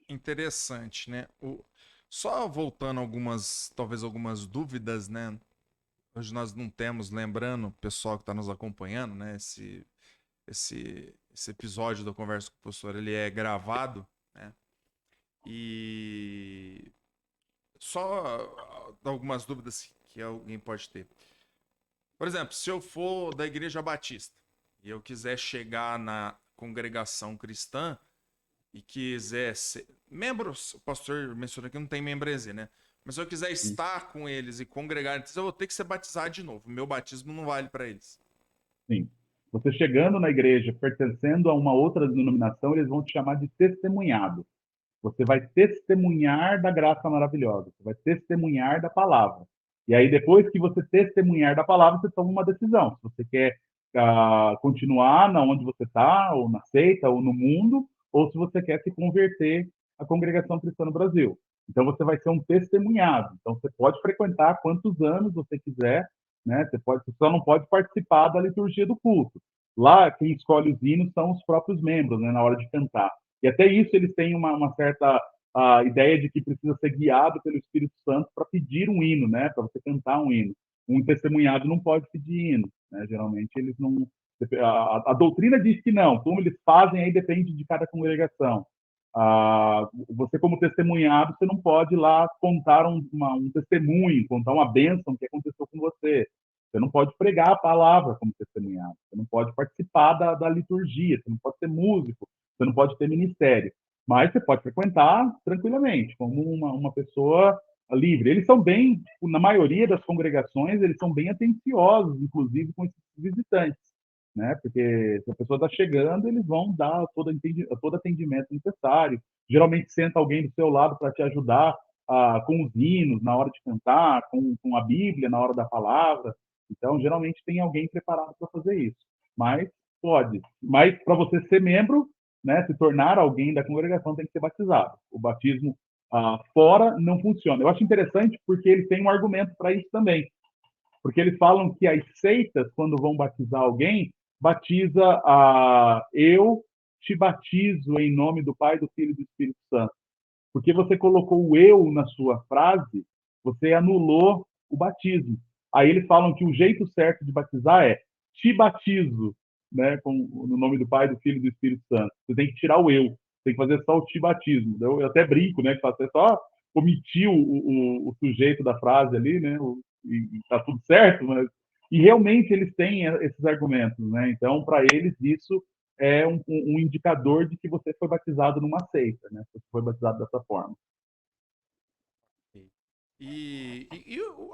Interessante, né? Só voltando talvez algumas dúvidas, né? Hoje nós não temos, lembrando o pessoal que está nos acompanhando, né? Esse episódio da Conversa com o Professor, ele é gravado, né? E só algumas dúvidas que alguém pode ter. Por exemplo, se eu for da Igreja Batista e eu quiser chegar na congregação cristã e quiser ser membros, o pastor mencionou que não tem membresia, né? Mas se eu quiser estar com eles e congregar, então eu vou ter que ser batizado de novo. O meu batismo não vale para eles. Sim. Você chegando na igreja, pertencendo a uma outra denominação, eles vão te chamar de testemunhado. Você vai testemunhar da graça maravilhosa, você vai testemunhar da palavra. E aí, depois que você testemunhar da palavra, você toma uma decisão. Se você quer continuar na onde você está, ou na seita, ou no mundo, ou se você quer se converter à congregação cristã no Brasil. Então, você vai ser um testemunhado. Então, você pode frequentar quantos anos você quiser, né? Você só não pode participar da liturgia do culto. Lá, quem escolhe os hinos são os próprios membros, né, na hora de cantar. E até isso eles têm uma certa ideia de que precisa ser guiado pelo Espírito Santo para pedir um hino, né, para você cantar um hino. Um testemunhado não pode pedir hino, né? Geralmente eles não. A doutrina diz que não. Como eles fazem aí depende de cada congregação. Você como testemunhado, você não pode ir lá contar um testemunho, contar uma bênção que aconteceu com você. Você não pode pregar a palavra como testemunhado. Você não pode participar da liturgia. Você não pode ser músico. Você não pode ter ministério. Mas você pode frequentar tranquilamente, como uma pessoa livre. Eles são bem, na maioria das congregações, eles são bem atenciosos, inclusive com esses visitantes, né? Porque se a pessoa está chegando, eles vão dar todo atendimento necessário. Geralmente senta alguém do seu lado para te ajudar com os hinos na hora de cantar, com a Bíblia na hora da palavra. Então, geralmente tem alguém preparado para fazer isso. Mas pode. Mas para você ser membro, né, se tornar alguém da congregação, tem que ser batizado. O batismo fora não funciona. Eu acho interessante porque eles têm um argumento para isso também. Porque eles falam que as seitas, quando vão batizar alguém, batiza eu te batizo em nome do Pai, do Filho e do Espírito Santo. Porque você colocou o eu na sua frase, você anulou o batismo. Aí eles falam que o jeito certo de batizar é te batizo, né, no nome do Pai, do Filho e do Espírito Santo. Você tem que tirar o eu, tem que fazer só o te batismo. Eu até brinco, né, que você só omitir o sujeito da frase ali, né, e tá tudo certo, mas e realmente eles têm esses argumentos, né? Então, para eles isso é um indicador de que você foi batizado numa seita, né? Você foi batizado dessa forma. E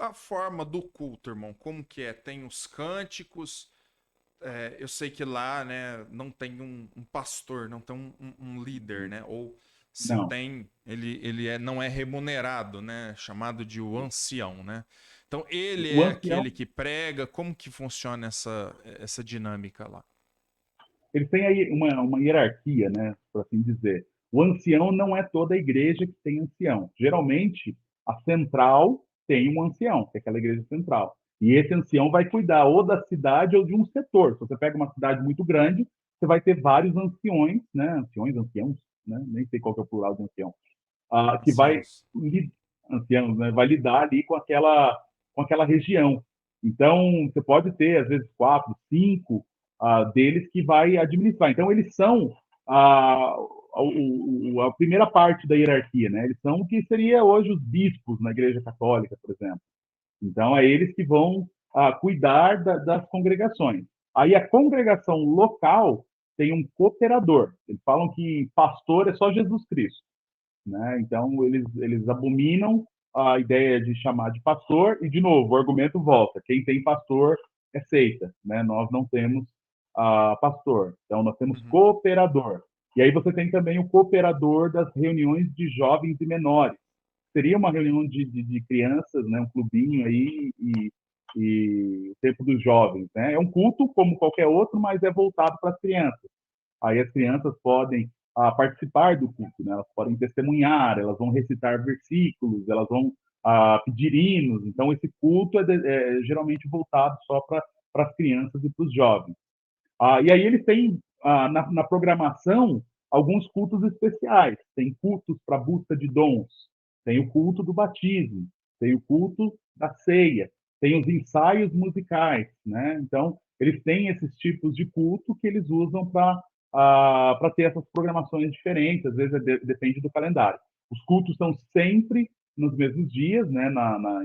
a forma do culto, irmão? Como que é? Tem os cânticos. Eu sei que lá, né, não tem um pastor, não tem um líder, né? Ou se Não. tem, ele não é remunerado, né? Chamado de o ancião, né? Então ele O é ancião, aquele que prega. Como que funciona essa dinâmica lá? eles têm aí uma hierarquia, né, por assim dizer. O ancião não é toda a igreja que tem ancião. Geralmente, a central tem um ancião, que é aquela igreja central. E esse ancião vai cuidar ou da cidade ou de um setor. Se você pega uma cidade muito grande, você vai ter vários anciões, né, anciãos, né, nem sei qual que é o plural de ancião, que vai Anciãos. anciãos, né, vai lidar ali com aquela região. Então, você pode ter, às vezes, 4, 5 deles que vai administrar. Então, eles são a primeira parte da hierarquia, né? Eles são o que seria hoje os bispos na Igreja Católica, por exemplo. Então, é eles que vão cuidar das congregações. Aí, a congregação local tem um cooperador. Eles falam que pastor é só Jesus Cristo, né? Então, eles abominam a ideia de chamar de pastor, e, de novo, o argumento volta: quem tem pastor é seita, né? Nós não temos pastor, então nós temos Uhum. cooperador. E aí você tem também o cooperador das reuniões de jovens e menores. Seria uma reunião de crianças, né? Um clubinho aí, e o tempo dos jovens, né? É um culto como qualquer outro, mas é voltado para as crianças. Aí as crianças podem participar do culto, né? Elas podem testemunhar, elas vão recitar versículos, elas vão pedir hinos. Então, esse culto é geralmente voltado só para as crianças e para os jovens. E aí eles têm, na programação, alguns cultos especiais. Tem cultos para busca de dons, tem o culto do batismo, tem o culto da ceia, tem os ensaios musicais, né? Então, eles têm esses tipos de culto que eles usam para ter essas programações diferentes, às vezes depende do calendário. Os cultos são sempre nos mesmos dias, né,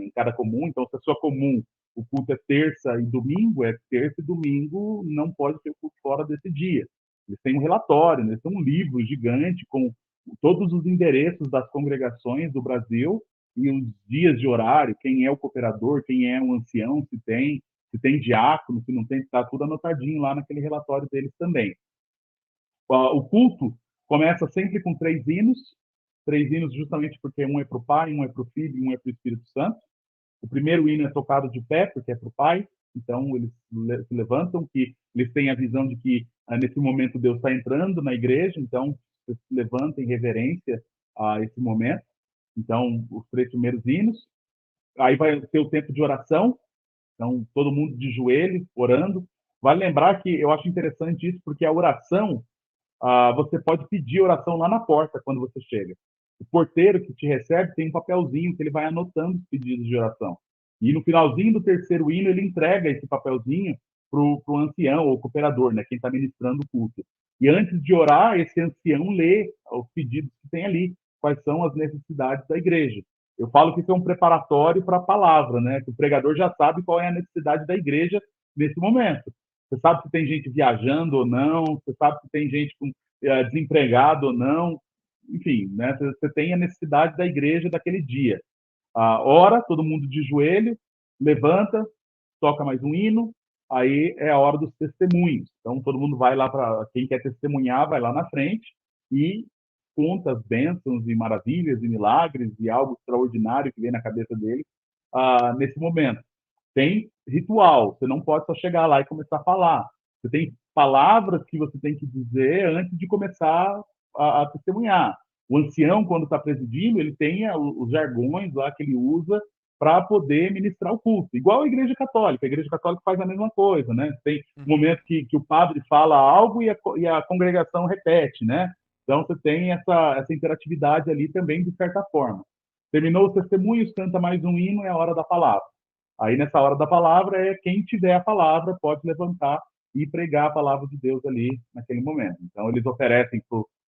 em cada comum. Então, se a sua comum o culto é terça e domingo, é terça e domingo, não pode ter culto fora desse dia. Eles têm um relatório, eles têm um livro gigante com todos os endereços das congregações do Brasil e os dias de horário, quem é o cooperador, quem é o ancião, se tem diácono, se não tem, está tudo anotadinho lá naquele relatório deles também. O culto começa sempre com 3 hinos, três hinos justamente porque um é para o Pai, um é para o Filho e um é para o Espírito Santo. O primeiro hino é tocado de pé, porque é para o Pai, então eles se levantam, que eles têm a visão de que nesse momento Deus está entrando na igreja, então eles se levantam em reverência a esse momento. Então, os três primeiros hinos. Aí vai ter o tempo de oração, então todo mundo de joelho, orando. Vale lembrar que eu acho interessante isso, porque a oração, você pode pedir oração lá na porta quando você chega. O porteiro que te recebe tem um papelzinho que ele vai anotando os pedidos de oração. E no finalzinho do terceiro hino, ele entrega esse papelzinho para o ancião ou cooperador, né, quem está ministrando o culto. E antes de orar, esse ancião lê os pedidos que tem ali, quais são as necessidades da igreja. Eu falo que isso é um preparatório para a palavra, né? Que o pregador já sabe qual é a necessidade da igreja nesse momento. Você sabe se tem gente viajando ou não, você sabe se tem gente desempregado ou não, enfim, né? Você tem a necessidade da igreja daquele dia. Ora, todo mundo de joelho, levanta, toca mais um hino, aí é a hora dos testemunhos. Então, todo mundo vai lá para. Quem quer testemunhar, vai lá na frente e conta as bênçãos e maravilhas e milagres e algo extraordinário que vem na cabeça dele nesse momento. Tem ritual, você não pode só chegar lá e começar a falar. Você tem palavras que você tem que dizer antes de começar a testemunhar. O ancião, quando está presidindo, ele tem os jargões lá que ele usa para poder ministrar o culto. Igual a Igreja Católica. A Igreja Católica faz a mesma coisa, né? Tem um momento que o padre fala algo e a congregação repete, né? Então, você tem essa interatividade ali também, de certa forma. Terminou os testemunhos, canta mais um hino, é a hora da palavra. Aí, nessa hora da palavra, quem tiver a palavra pode levantar e pregar a palavra de Deus ali naquele momento. Então, eles oferecem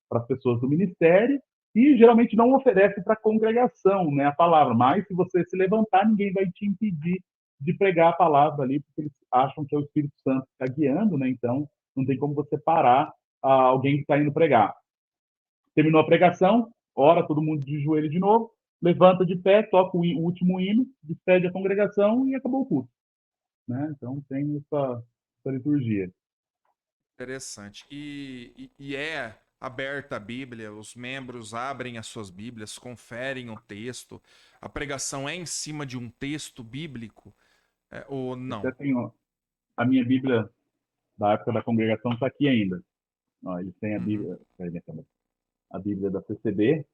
para as pessoas do ministério e geralmente não oferece para a congregação, né, a palavra. Mas se você se levantar, ninguém vai te impedir de pregar a palavra ali, porque eles acham que é o Espírito Santo que está guiando, né? Então, não tem como você parar alguém que está indo pregar. Terminou a pregação, ora todo mundo de joelho de novo, levanta de pé, toca o último hino, despede a congregação e acabou o culto. Né? Então tem essa liturgia. Interessante. E é aberta a Bíblia, os membros abrem as suas Bíblias, conferem o texto. A pregação é em cima de um texto bíblico, ou Até não? tenho a minha Bíblia da época da congregação está aqui ainda. Ó, eles têm a Uhum. Bíblia, a Bíblia da CCB,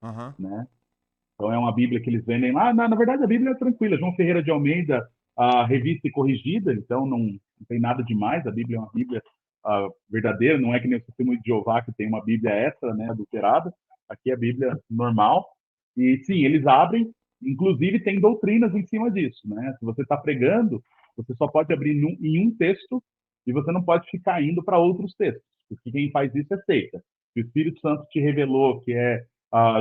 Aham. né? Então é uma Bíblia que eles vendem lá. Na verdade, a Bíblia é tranquila. João Ferreira de Almeida, a revista e corrigida, então não tem nada demais. A Bíblia é uma Bíblia verdadeira, não é que nem o Testemunho de Jeová, que tem uma Bíblia extra, né, adulterada. Aqui é a Bíblia normal. E sim, eles abrem, inclusive tem doutrinas em cima disso. Né? Se você está pregando, você só pode abrir em um texto e você não pode ficar indo para outros textos, porque quem faz isso é seita. Se o Espírito Santo te revelou que é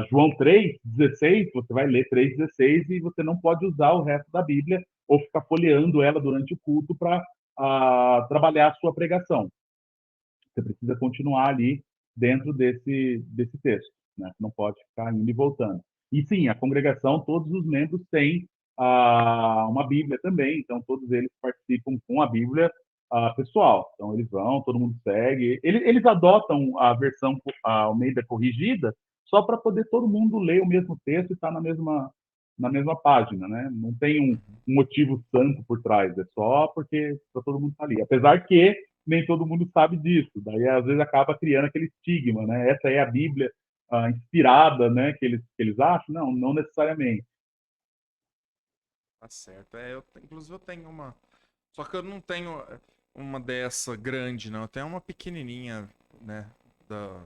João 3,16, você vai ler 3,16 e você não pode usar o resto da Bíblia ou ficar folheando ela durante o culto para trabalhar a sua pregação. Você precisa continuar ali dentro desse texto, né? Não pode ficar indo e voltando. E sim, a congregação, todos os membros têm uma Bíblia também, então todos eles participam com a Bíblia pessoal. Então eles vão, todo mundo segue. Eles adotam a versão Almeida corrigida só para poder todo mundo ler o mesmo texto e estar na mesma página, né? Não tem Uhum. um motivo santo por trás, é só porque todo mundo está ali. Apesar que nem todo mundo sabe disso. Daí, às vezes, acaba criando aquele estigma, né? Essa é a Bíblia inspirada, né? Que eles acham? Não, não necessariamente. Tá certo. Inclusive eu tenho uma. Só que eu não tenho uma dessa grande, não. Eu tenho uma pequenininha, né? Da,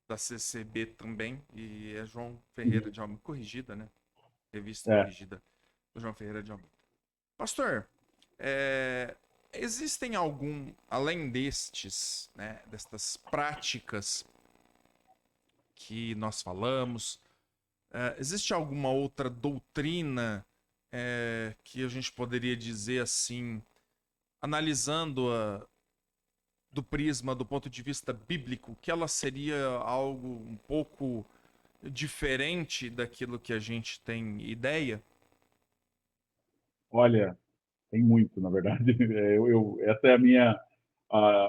da CCB também. E é João Ferreira Uhum. de Almeida. Corrigida, né? Revista É. corrigida do João Ferreira de Almeida. Pastor, é, existem além destas práticas que nós falamos, existe alguma outra doutrina que a gente poderia dizer assim, analisando-a do prisma, do ponto de vista bíblico, que ela seria algo um pouco diferente daquilo que a gente tem ideia? Olha, tem muito, na verdade. Essa é a minha.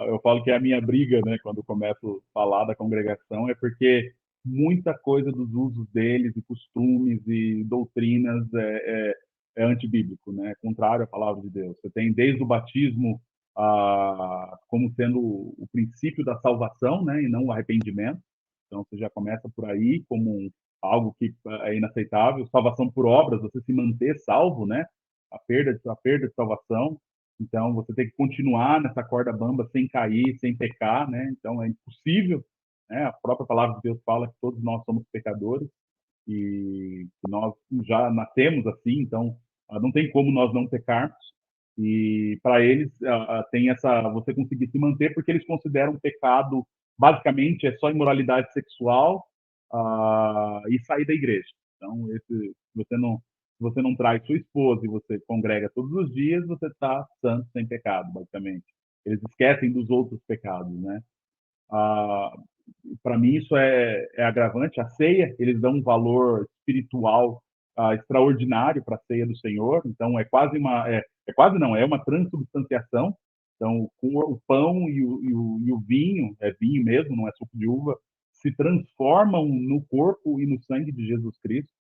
Eu falo que é a minha briga, né? Quando começo a falar da congregação, é porque muita coisa dos usos deles e costumes e doutrinas é antibíblico, né? É contrário à palavra de Deus. Você tem desde o batismo como sendo o princípio da salvação, né? E não o arrependimento. Então você já começa por aí como algo que é inaceitável. Salvação por obras, você se manter salvo, né? A perda de salvação. Então você tem que continuar nessa corda bamba sem cair, sem pecar, né? Então é impossível, né? A própria palavra de Deus fala que todos nós somos pecadores e que nós já nascemos assim, então não tem como nós não pecarmos. E para eles tem essa você conseguir se manter porque eles consideram pecado basicamente é só imoralidade sexual e sair da igreja. Então se você não traz sua esposa e você congrega todos os dias, você está santo sem pecado, basicamente. Eles esquecem dos outros pecados, né? Ah, para mim isso é agravante. A ceia, eles dão um valor espiritual extraordinário para a ceia do Senhor. Então é quase não, é uma transubstanciação. Então o pão e o vinho, é vinho mesmo, não é suco de uva, se transformam no corpo e no sangue de Jesus Cristo.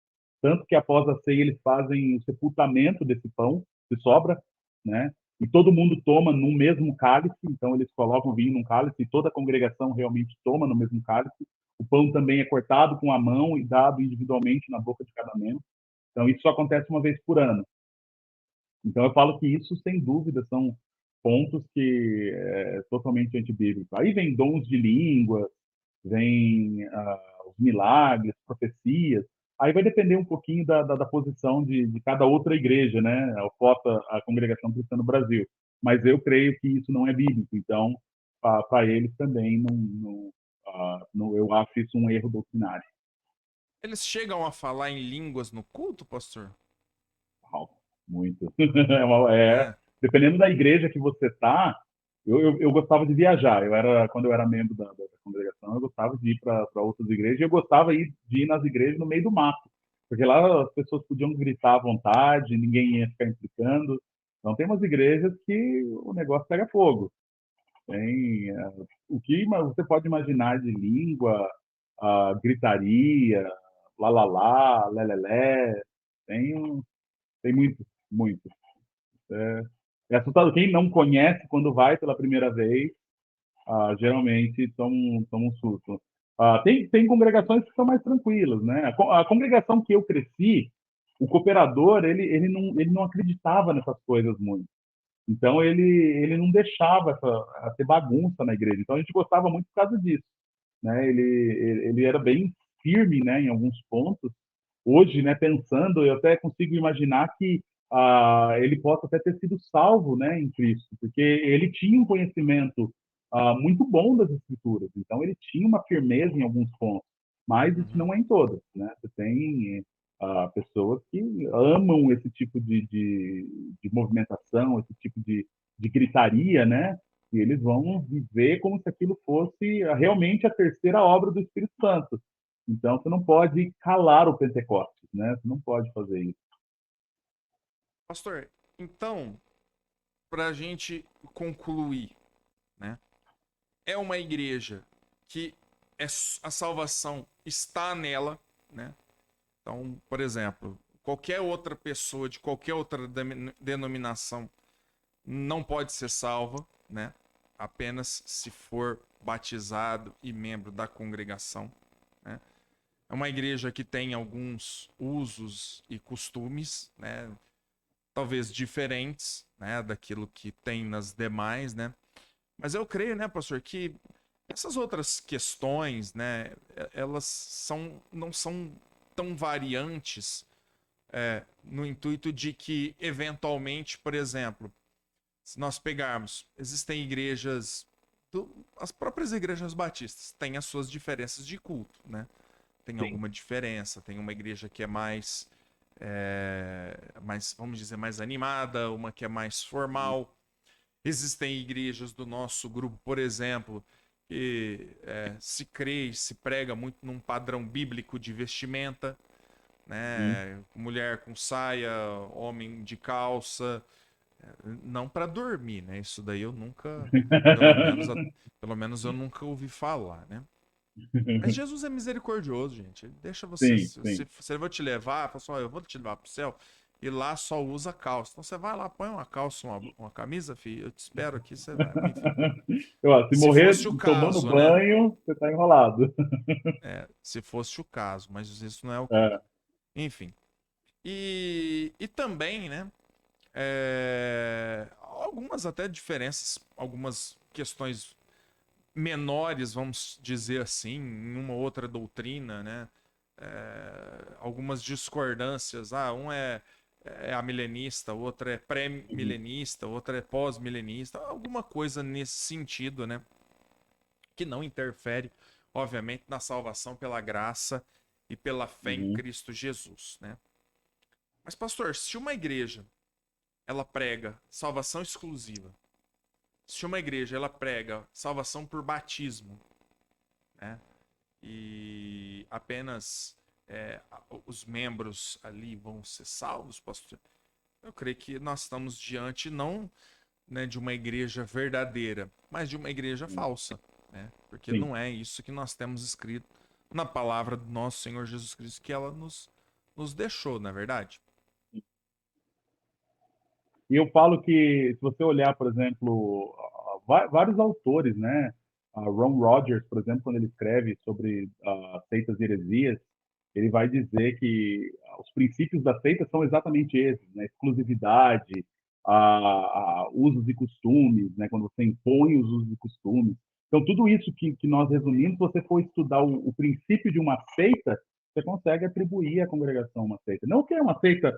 Tanto que após a ceia eles fazem o sepultamento desse pão que sobra, né? E todo mundo toma no mesmo cálice, então eles colocam o vinho num cálice e toda a congregação realmente toma no mesmo cálice. O pão também é cortado com a mão e dado individualmente na boca de cada membro. Então isso só acontece uma vez por ano. Então eu falo que isso, sem dúvida, são pontos que totalmente antibíblicos. Aí vem dons de língua, vem os milagres, profecias. Aí vai depender um pouquinho da posição de cada outra igreja, né? A Congregação Cristã no Brasil. Mas eu creio que isso não é bíblico. Então, para eles também, eu acho isso um erro doutrinário. Eles chegam a falar em línguas no culto, pastor? Uau, muito. É. Dependendo da igreja que você está, eu gostava de viajar. Quando eu era membro da congregação, eu gostava de ir para outras igrejas e eu gostava de ir nas igrejas no meio do mato, porque lá as pessoas podiam gritar à vontade, ninguém ia ficar implicando. Então tem umas igrejas que o negócio pega fogo. Tem o que você pode imaginar de língua, gritaria, lá lá lá, lé lé lé. Tem muito, muito. É assustador. Quem não conhece, quando vai pela primeira vez, geralmente toma um susto. Tem congregações que são mais tranquilas, né? A congregação que eu cresci, o cooperador, ele não acreditava nessas coisas muito. Então, ele não deixava ter bagunça na igreja. Então, a gente gostava muito por causa disso, né? Ele era bem firme, né, em alguns pontos. Hoje, né, pensando, eu até consigo imaginar que ele possa até ter sido salvo, né, em Cristo, porque ele tinha um conhecimento muito bom das Escrituras. Então, ele tinha uma firmeza em alguns pontos, mas isso Uhum. não é em todas, né? Você tem pessoas que amam esse tipo de movimentação, esse tipo de gritaria, né? E eles vão viver como se aquilo fosse realmente a terceira obra do Espírito Santo. Então, você não pode calar o Pentecostes, né? Você não pode fazer isso. Pastor, então, para a gente concluir, né? É uma igreja que a salvação está nela, né? Então, por exemplo, qualquer outra pessoa de qualquer outra denominação não pode ser salva, né? Apenas se for batizado e membro da congregação, né? É uma igreja que tem alguns usos e costumes, né? Talvez diferentes, né? Daquilo que tem nas demais, né? Mas eu creio, né, pastor, que essas outras questões, né? Elas não são tão variantes no intuito de que, eventualmente, por exemplo, se nós pegarmos, existem igrejas, as próprias igrejas batistas têm as suas diferenças de culto, né? Tem Sim. alguma diferença, tem uma igreja que é mais, vamos dizer, mais animada, uma que é mais formal. Existem igrejas do nosso grupo, por exemplo, que se crê e se prega muito num padrão bíblico de vestimenta, Sim. né? Mulher com saia, homem de calça, não para dormir, né? Isso daí eu nunca, pelo menos, pelo menos eu nunca ouvi falar, né? Mas Jesus é misericordioso, gente. Ele deixa você. Sim, Se sim. ele vai te levar, fala assim, ó, eu vou te levar pro céu, e lá só usa calça. Então você vai lá, põe uma calça, uma camisa, filho. Eu te espero aqui, você vai. Enfim. Se Se morrer fosse o tomando caso, né? banho, você tá enrolado. Se fosse o caso, mas isso não é o caso. É. Enfim. E também, né? Algumas até diferenças, algumas questões menores, vamos dizer assim, em uma outra doutrina, né? Algumas discordâncias. Um é amilenista, o outro é Uhum, pré-milenista, o outro é pós-milenista, alguma coisa nesse sentido, né? Que não interfere, obviamente, na salvação pela graça e pela fé em uhum, Cristo Jesus, né? Mas, pastor, se uma igreja ela prega salvação exclusiva, se uma igreja ela prega salvação por batismo, né? E apenas os membros ali vão ser salvos, pastor. Eu creio que nós estamos diante não, né, de uma igreja verdadeira, mas de uma igreja uhum. falsa, né? Porque Sim. não é isso que nós temos escrito na palavra do nosso Senhor Jesus Cristo que ela nos deixou, na é verdade. E eu falo que, se você olhar, por exemplo, vários autores, né? Ron Rogers, por exemplo, quando ele escreve sobre seitas e heresias, ele vai dizer que os princípios da seita são exatamente esses, né? Exclusividade, usos e costumes, né? Quando você impõe os usos e costumes. Então, tudo isso que nós resumimos, se você for estudar o princípio de uma seita, você consegue atribuir à congregação uma seita. Não que é uma seita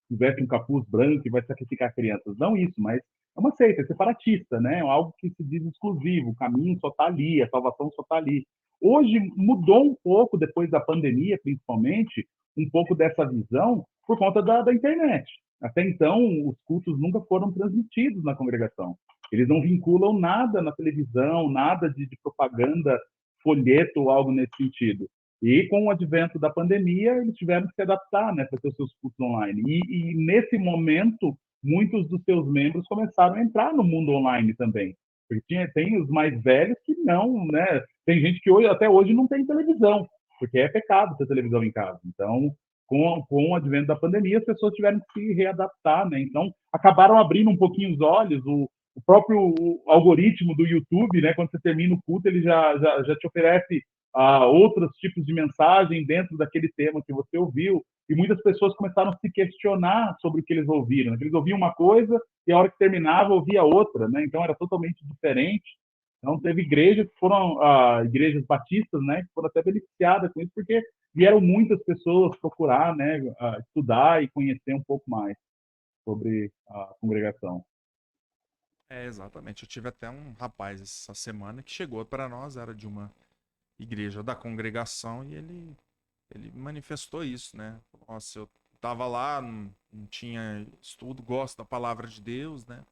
veste um capuz branco e vai sacrificar crianças. Não isso, mas é uma seita, é separatista, né? É algo que se diz exclusivo, o caminho só está ali, a salvação só está ali. Hoje mudou um pouco, depois da pandemia, principalmente, um pouco dessa visão por conta da internet. Até então, os cultos nunca foram transmitidos na congregação. Eles não vinculam nada na televisão, nada de propaganda, folheto ou algo nesse sentido. E com o advento da pandemia, eles tiveram que se adaptar, né, para ter os seus cursos online. E nesse momento, muitos dos seus membros começaram a entrar no mundo online também. Porque tem os mais velhos que não, né? Tem gente que hoje, até hoje não tem televisão, porque é pecado ter televisão em casa. Então, com o advento da pandemia, as pessoas tiveram que se readaptar, né? Então, acabaram abrindo um pouquinho os olhos. O próprio algoritmo do YouTube, né? Quando você termina o culto, ele já te oferece outros tipos de mensagem dentro daquele tema que você ouviu. E muitas pessoas começaram a se questionar sobre o que eles ouviram. Eles ouviam uma coisa e a hora que terminava ouvia outra, né? Então era totalmente diferente. Então teve igrejas que foram igrejas batistas, né, que foram até beneficiadas com isso porque vieram muitas pessoas procurar, né, estudar e conhecer um pouco mais sobre a congregação. Exatamente. Eu tive até um rapaz essa semana que chegou para nós, era de uma igreja da congregação, e ele manifestou isso, né? Nossa, eu tava lá, não tinha estudo, gosto da palavra de Deus, né?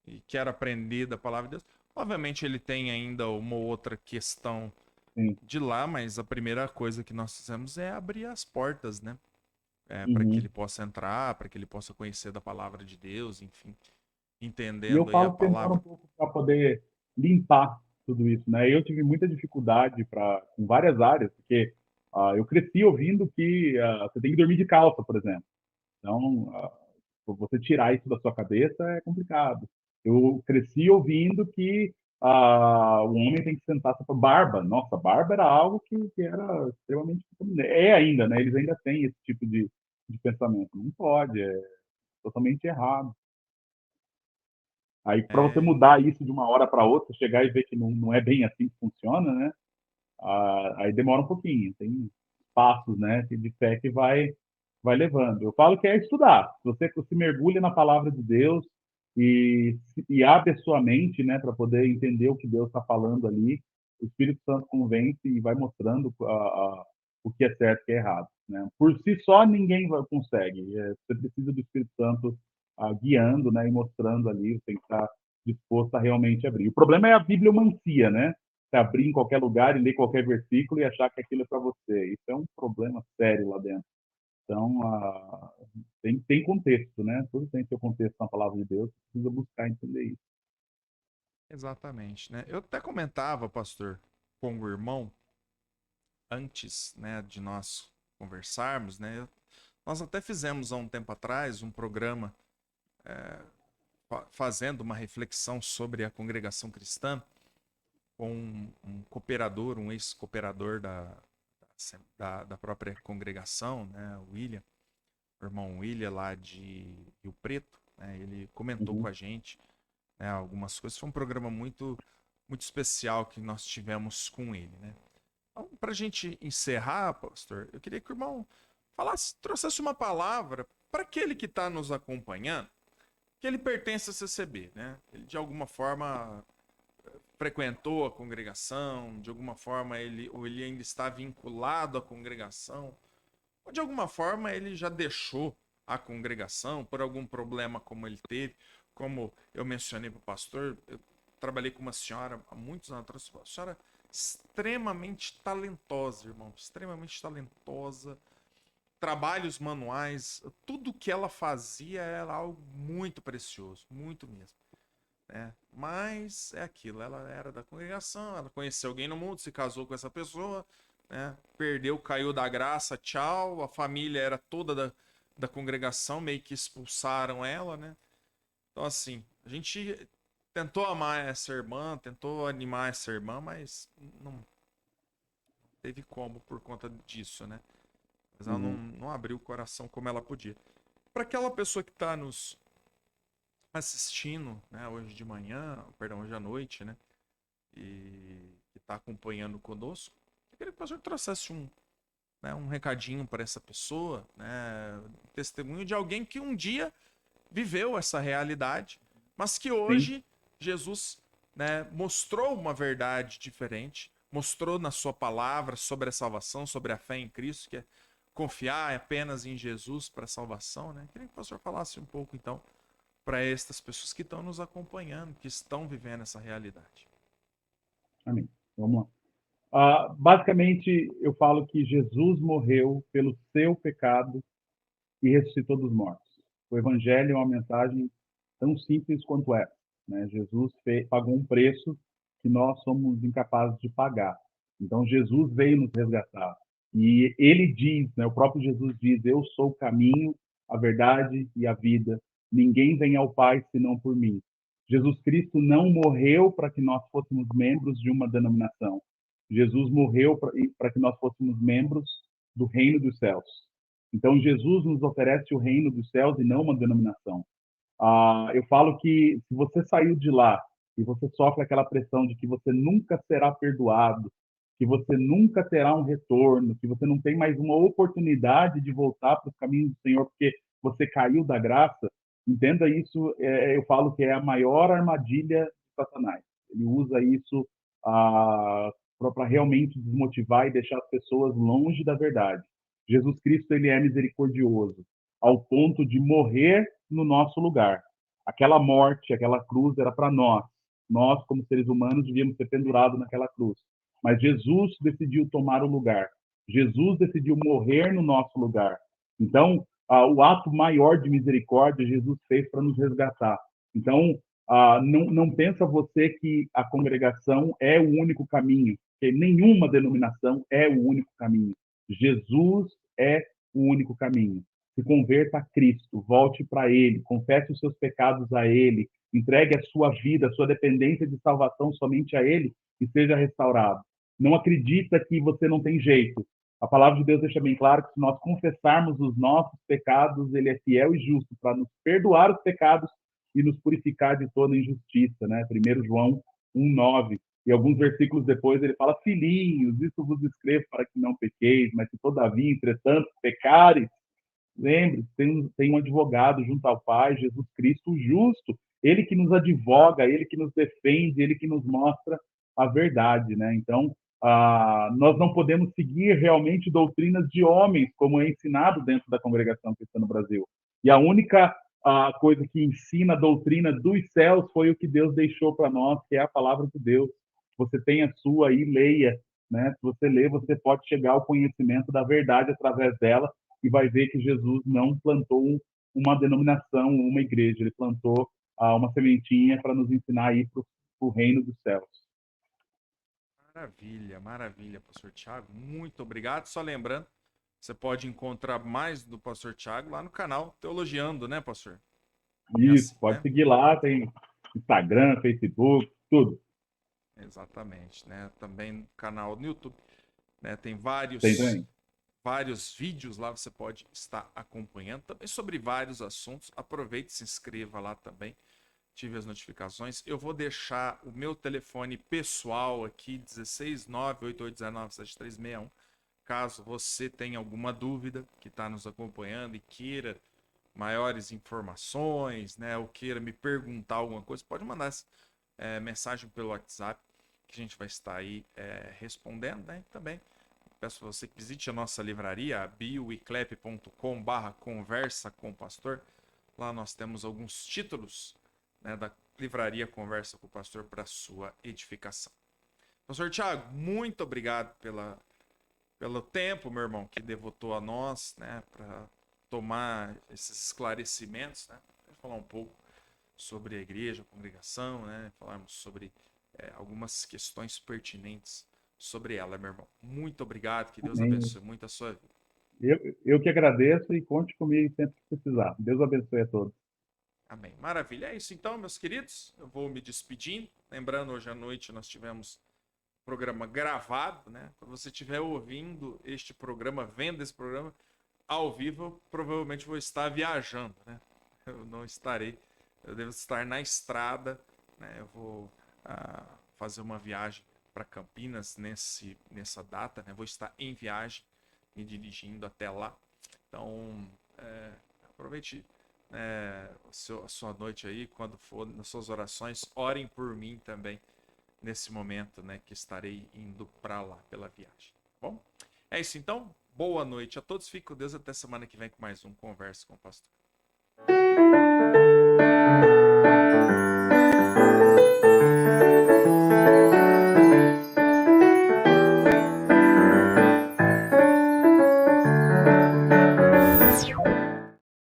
E quero aprender da palavra de Deus. Obviamente ele tem ainda uma outra questão Sim. de lá, mas a primeira coisa que nós fizemos é abrir as portas, né? Para que Uhum. ele possa entrar, para que ele possa conhecer da palavra de Deus, enfim, E eu entendendo aí a falo que demora um palavra. pouco para poder limpar tudo isso, né? Eu tive muita dificuldade com várias áreas, porque eu cresci ouvindo que você tem que dormir de calça, por exemplo. Então, você tirar isso da sua cabeça é complicado. Eu cresci ouvindo que o homem tem que sentar para barba. Nossa, barba era algo que era extremamente. É ainda, né? Eles ainda têm esse tipo de pensamento. Não pode, é totalmente errado. Aí, para você É, mudar isso de uma hora para outra, chegar e ver que não é bem assim que funciona, né? Aí demora um pouquinho. Tem passos, né, de fé que vai levando. Eu falo que é estudar. Se você se mergulha na palavra de Deus e abre a sua mente, né, para poder entender o que Deus está falando ali, o Espírito Santo convence e vai mostrando o que é certo e o que é errado. Né? Por si só, ninguém consegue. Você precisa do Espírito Santo guiando, né, e mostrando ali, você tem que estar disposto a realmente abrir. O problema é a bibliomancia, né? Você abrir em qualquer lugar e ler qualquer versículo e achar que aquilo é para você. Isso é um problema sério lá dentro. Então, tem contexto, né? Tudo tem seu contexto na palavra de Deus, precisa buscar entender isso. exatamente, né? Eu até comentava, pastor. com o irmão, antes, né, de nós conversarmos, né, nós até fizemos há um tempo atrás um programa fazendo uma reflexão sobre a congregação cristã com um cooperador, um ex-cooperador da própria congregação, né, o William, o irmão William lá de Rio Preto, né, ele comentou com Uhum. a gente, né, algumas coisas. Foi um programa muito especial que nós tivemos com ele, né? Então, para a gente encerrar, pastor, eu queria que o irmão trouxesse uma palavra para aquele que está nos acompanhando, que ele pertence a CCB, né? Ele de alguma forma frequentou a congregação, de alguma forma ou ele ainda está vinculado à congregação, ou de alguma forma ele já deixou a congregação por algum problema como ele teve, como eu mencionei para o pastor. Eu trabalhei com uma senhora há muitos anos atrás, uma senhora extremamente talentosa, irmão, extremamente talentosa, trabalhos manuais, tudo que ela fazia era algo muito precioso, muito mesmo, né? Mas é aquilo, ela era da congregação, ela conheceu alguém no mundo, se casou com essa pessoa, né? Perdeu, caiu da graça, tchau. A família era toda da congregação, meio que expulsaram ela, né? Então, assim, a gente tentou amar essa irmã, tentou animar essa irmã, mas não teve como por conta disso, né? Mas ela Uhum. não abriu o coração como ela podia. Para aquela pessoa que está nos assistindo, né, hoje de manhã, perdão, hoje à noite, né, e que está acompanhando conosco, eu queria que o pastor trouxesse um recadinho para essa pessoa, né, um testemunho de alguém que um dia viveu essa realidade, mas que Sim. hoje Jesus, né, mostrou uma verdade diferente, mostrou na sua palavra sobre a salvação, sobre a fé em Cristo, que é confiar apenas em Jesus para a salvação, né? Queria que o pastor falasse um pouco, então, para estas pessoas que estão nos acompanhando, que estão vivendo essa realidade. Amém. Vamos lá. Basicamente, eu falo que Jesus morreu pelo seu pecado e ressuscitou dos mortos. O Evangelho é uma mensagem tão simples quanto é, né? Jesus pagou um preço que nós somos incapazes de pagar. Então, Jesus veio nos resgatar. E ele diz, né, o próprio Jesus diz, eu sou o caminho, a verdade e a vida. Ninguém vem ao Pai senão por mim. Jesus Cristo não morreu para que nós fôssemos membros de uma denominação. Jesus morreu para que nós fôssemos membros do reino dos céus. Então, Jesus nos oferece o reino dos céus e não uma denominação. Eu falo que se você saiu de lá e você sofre aquela pressão de que você nunca será perdoado, que você nunca terá um retorno, que você não tem mais uma oportunidade de voltar para os caminhos do Senhor porque você caiu da graça, entenda isso, eu falo que é a maior armadilha de Satanás. Ele usa isso para realmente desmotivar e deixar as pessoas longe da verdade. Jesus Cristo, ele é misericordioso, ao ponto de morrer no nosso lugar. Aquela morte, aquela cruz era para nós. Nós, como seres humanos, devíamos ser pendurados naquela cruz. Mas Jesus decidiu tomar o lugar. Jesus decidiu morrer no nosso lugar. Então, o ato maior de misericórdia Jesus fez para nos resgatar. Então, não pensa você que a congregação é o único caminho, que nenhuma denominação é o único caminho. Jesus é o único caminho. Se converta a Cristo, volte para Ele, confesse os seus pecados a Ele, entregue a sua vida, a sua dependência de salvação somente a Ele e seja restaurado. Não acredita que você não tem jeito. A palavra de Deus deixa bem claro que se nós confessarmos os nossos pecados, Ele é fiel e justo para nos perdoar os pecados e nos purificar de toda injustiça, né? 1 João 1:9. E alguns versículos depois ele fala: filhinhos, isso vos escrevo para que não pequeis, mas se todavia, entretanto, pecares, lembre-se, tem um advogado junto ao Pai, Jesus Cristo, o justo, ele que nos advoga, ele que nos defende, ele que nos mostra a verdade, né? Então, nós não podemos seguir realmente doutrinas de homens, como é ensinado dentro da congregação cristã no Brasil. E a única coisa que ensina a doutrina dos céus foi o que Deus deixou para nós, que é a palavra de Deus. Você tem a sua aí, leia, né? Se você ler, você pode chegar ao conhecimento da verdade através dela e vai ver que Jesus não plantou uma denominação, uma igreja, ele plantou uma sementinha para nos ensinar a ir para o reino dos céus. Maravilha, maravilha, pastor Tiago. Muito obrigado. Só lembrando, você pode encontrar mais do pastor Tiago lá no canal Teologiando, né, pastor? É Isso, assim, pode né? seguir lá, tem Instagram, Facebook, tudo. Exatamente, né? Também no canal no YouTube, né? Tem Tem vários também. vários vídeos lá, você pode estar acompanhando também sobre vários assuntos. Aproveite e se inscreva lá também. Ative as notificações. Eu vou deixar o meu telefone pessoal aqui, 16988197361. Caso você tenha alguma dúvida que está nos acompanhando e queira maiores informações, né, ou queira me perguntar alguma coisa, pode mandar mensagem pelo WhatsApp que a gente vai estar aí respondendo, né? Também peço você que visite a nossa livraria, bioiclep.com/conversa com o pastor. Lá nós temos alguns títulos, né, da livraria Conversa com o Pastor para sua edificação. Pastor Tiago, muito obrigado pelo tempo, meu irmão, que devotou a nós, né, para tomar esses esclarecimentos, né, falar um pouco sobre a igreja, a congregação, né, falarmos sobre algumas questões pertinentes sobre ela, meu irmão. Muito obrigado, que Deus Amém. abençoe muito a sua vida. Eu que agradeço e conte comigo sempre que precisar. Deus abençoe a todos. Amém. Maravilha. É isso então, meus queridos. Eu vou me despedindo. Lembrando, hoje à noite nós tivemos programa gravado, né? Quando você estiver ouvindo este programa, vendo esse programa ao vivo, eu provavelmente vou estar viajando, né? Eu não estarei. Eu devo estar na estrada, né? Eu vou fazer uma viagem para Campinas nessa data, né? Vou estar em viagem, me dirigindo até lá. Então, aproveite a sua noite aí, quando for nas suas orações, orem por mim também nesse momento, né, que estarei indo para lá pela viagem. Tá bom? É isso então. Boa noite a todos. Fique com Deus até semana que vem com mais um Conversa com o Pastor.